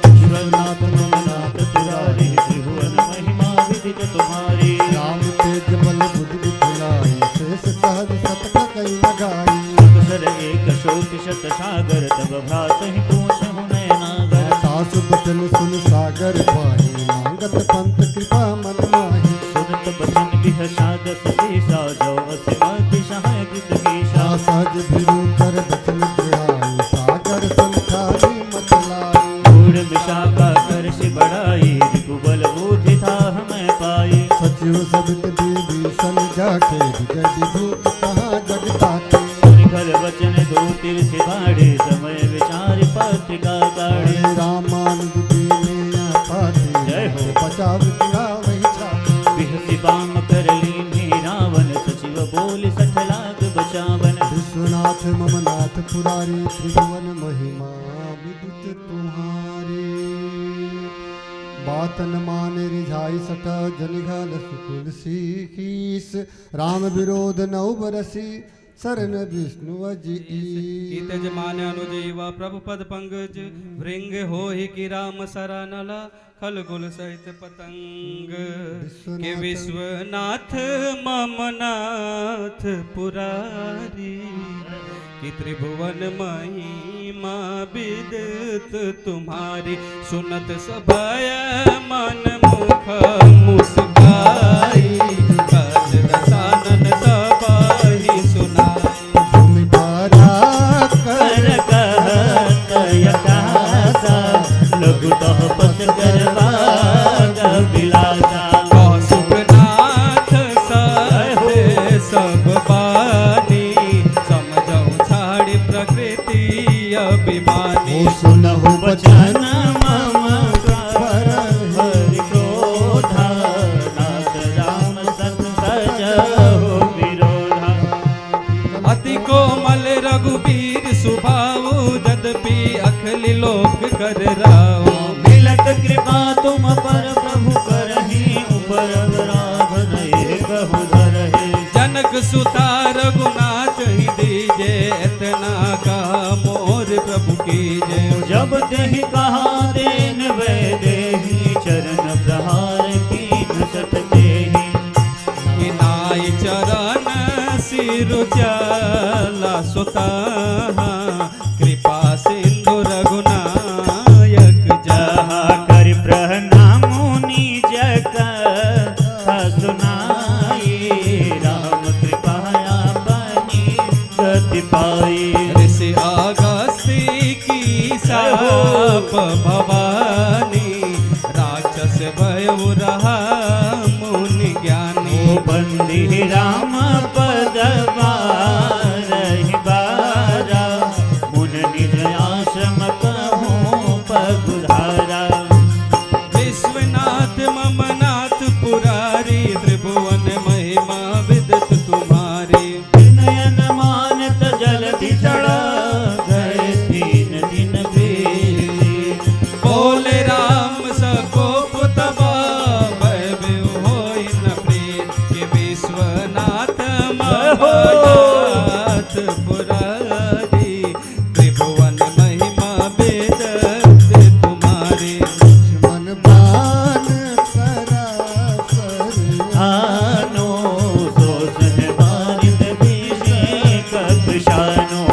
विश्वनाथ ममनाथ पुरारी, त्रिभुवन महिमा विदित तुम्हारी। राम तेज बल बुद्धि विपुलाई, शेष सहज शतक कई लगाई। अक्षर एक शोक शत सागर, तब भ्रातहि पूछहु नयनागर। तासु बचन सुन सागर पाहि, मांगत पंत कृपा मन माहि। सुनत बचन बिहसाद सतीसा, जो असिमति सहाय कृत कीशा। सहज भिरु कर बचन बिहाई, सागर संखारी मत लाई। मूढ़ विशाखा कर सि बढ़ाई, रिपुबल बुद्धि था हमें पाई। सचिव सबित विभीषण जाके, विजय विभूत कहाँ जग ताके। निखल वचन दो तिर से भाड़े, समय विचार पत्रिका काढ़े। रामानुज दीने पाते, जय हो। बचाव किया वही छाते। बिहसि बाम कर लीन्ही रावण, सचिव बोल सठ लाख बचावन। विश्वनाथ ममनाथ पुरारी, त्रिभुवन महिमा विदित तुम्हारी। बात न माने रिझाई सटा, जनिघाल सुकुल सीस। राम विरोध नौ बरसी, शरण विष्णु अजी कीत जमान अनुजीव प्रभु पद पंकज भृंग हो ही की राम सरानला खलगुल सहित पतंग के विश्वनाथ ममनाथ पुरारी कि त्रिभुवन महिमा विदित तुम्हारी सुनत सभय मन मुख मुस्काई कल रसानन सबाही सुनाई भूमि पारा कर कहत यकासा लघुतः पथ करवाग बिलासा सुखनाथ सहे सब बानी समझऊ छाड़ी प्रकृति अभिमानी सुनहु वचन मम हरि क्रोधा नाथ राम सत सजहु विरोधा अति कोमल रघुबीर सुभाऊ यद्यपि अखिल लोक कर राव मिलत कृपा तुम पर प्रभु करहि ऊपर राघव कहु धरहि जनक सुता रघुनाथ ही दीजे इतना का मोर प्रभु कीजे जब तेहि कहा देन वे देहि चरण प्रहार कीन सठ देहि किनाई चरण सिर चला सुता कृपा सिंधु रघुनायक जहा कर प्रणाम निज कथा सुनाई राम कृपाया बनी गति पाई ऋषि अगस्ती की साप भवानी राक्षस भयो रहा मुनि ज्ञानी बंदी राम पद बारहि बारा मुन निज आश्रम कहूँ पगुधारा विश्वनाथ ममनाथ पुरारी त्रिभुवन महिमा विदित तुम्हारी नयन मानत जलधि चढ़ा गए 3 दिन बीती बोले राम सको पुतबा भय होई न प्रीत के विश्वनाथ ममनाथ पुरारी त्रिभुवन महिमा विदित तुम्हारी मन बान सरासर आनो सोसन बारित विषे कक्षानो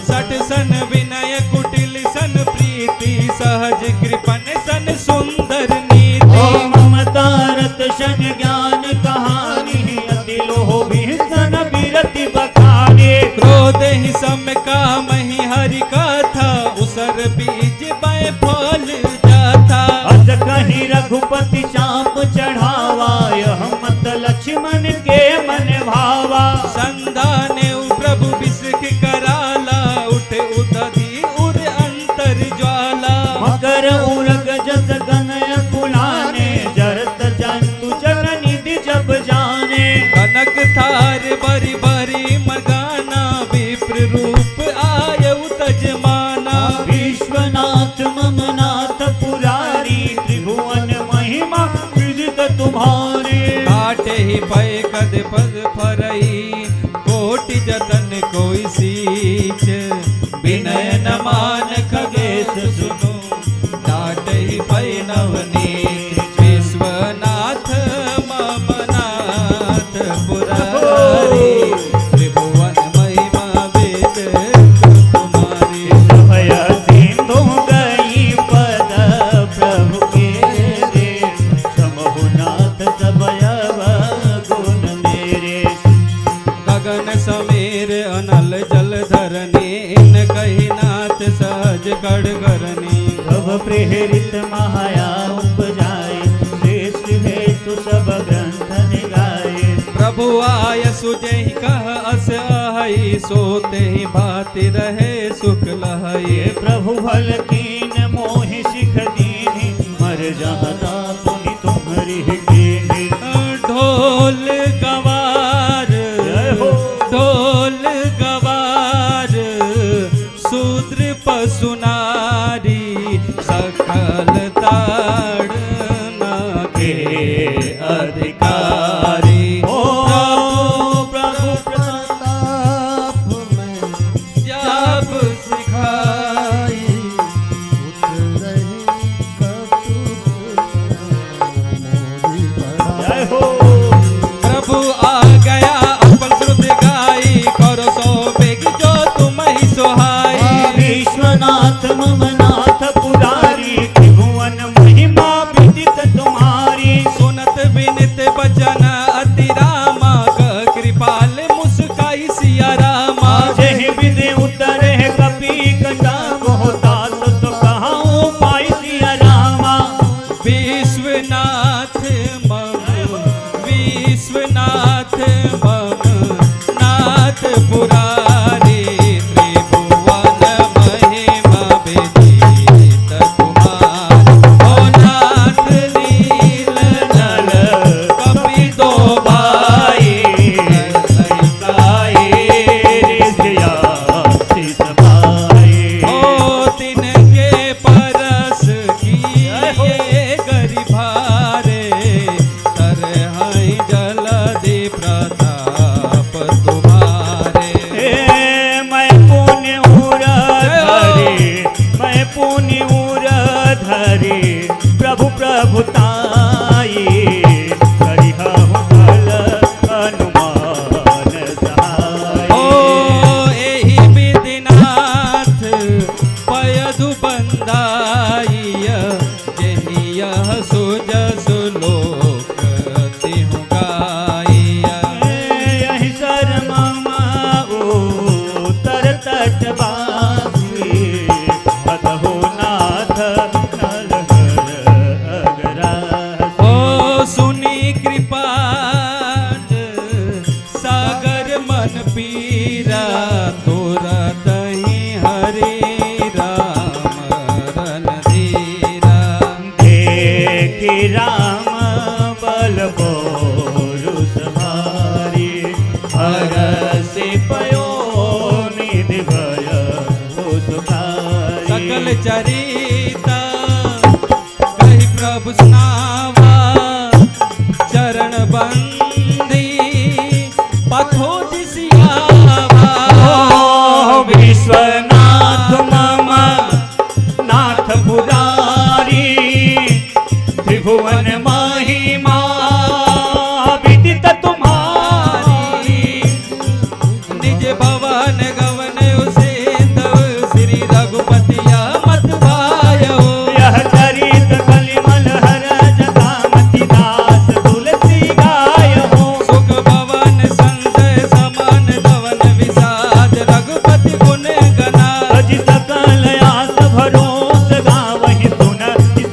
सठ सन विनय कुटिल सन प्रीति सहज कृपन सन सुंदर नीति ओ ममतारत शन ज्ञान कहानी अति लोभी सन विरति बखाने क्रोध ही सम काम ही हरि कथा उसर बीज बै फल जाथा अस कहीं रघुपति चाप चढ़ावा यह मत लक्ष्मण के मन भावा संधाने प्रभु विषख कराला उठ उदधि उर अंतर ज्वाला मकर उरग जस गनय कुलाने जरत जंतु जन निधि जब जाने कनक थार बरी बरी मगाना विप्र रूप आयु तजमाना विश्वनाथ ममनाथ पुरारी त्रिभुवन महिमा विदित तुम्हारे काटे ही पै कद पद फरई कोटि जतन कोई सीच विनय न मान खगेश सुनो डाट ही पै नवनीत विश्वनाथ ममनाथ पुरारी त्रिभुवन महिमा वेद तुम्हारी भय सिंधु गई पद प्रभु के रे समहुनाथ सबयव गुण मेरे गगन समीर अनल जल धरनी इन कही नाथ सहज कड़गरनी भव प्रेरित महाया उपजाए श्रेष्ठ हेतु सब ग्रंथ निगाए प्रभु आय सुजहि कह अस आहई सोते ही भाति रहे सुख लहई प्रभु भल कीन मोहि सिख दीनी मर जहता पुनि तुम्हारी कीनी ढोल गवार जय हो। ढोल गवार शूद्र पशु नारी सकल ताड़ना के अधिकारी ओ प्रभु प्रताप प्रभु प्रभुताई करिहु बल हनुमान सहाय। ओ एहि विधिनाथ पयधु बंदाइय जेहि यह सुजसु लोक तिहु गाइया। यही शर्मा उतर तटवासी बदहु नाथ नरहर अगरासी। ओ सुनी कृपा सागर मन पीरा तोरा दही हरे राम रणधीरा। देखि राम बल पौरुष भारी हरषि पयो निधि भय सुखारी। सकल चरिता कहि प्रभु सुनावा चरण बंदी पथो दिसियावा। विश्वनाथ मम नाथ पुरारी त्रिभुवन महिमा विदित तुम्हारी। निज भवन गवन उसेंदव श्री रघुपतिया मत भायो। यह चरित कलिमल हर जगामति दास तुलसी गायहु। सुख भवन संजय समान धवन विषाद रघुपति गुण गना। अजि सकल आस भरोस गावहि सुन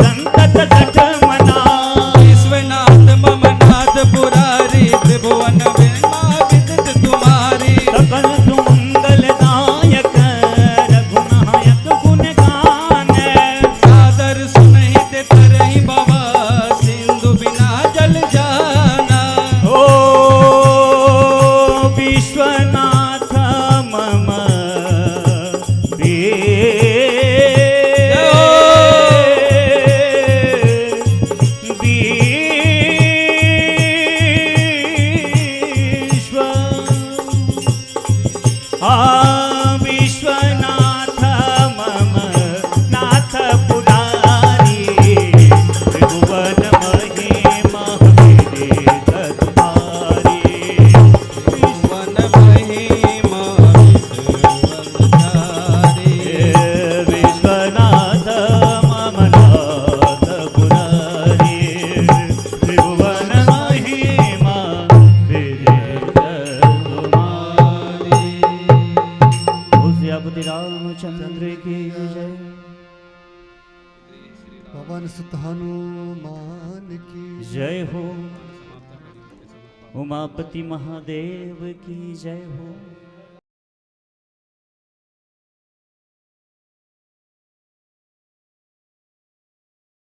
संतत सठ मना। विश्वनाथ मम नाथ पुरारी त्रिभुवन बिना विदित तुम्हारी। सकल सुमंगल दायक रघुनायक गुण गान। सादर सुनहि ते तरहि बाबा सिंधु बिना जल जाना। ओ विश्वनाथ मम विश्वनाथ मम नाथ पुरारी त्रिभुवन महिमा विदित तुम्हारी। वन महिमा विश्वधारी। विश्वनाथ मम नाथ पुरारी त्रिभुवन महिमा विदित तुम्हारी। सियापति रामचंद्र की जय। पवन सुत हनुमान की जय हो। उमापति महादेव की जय हो।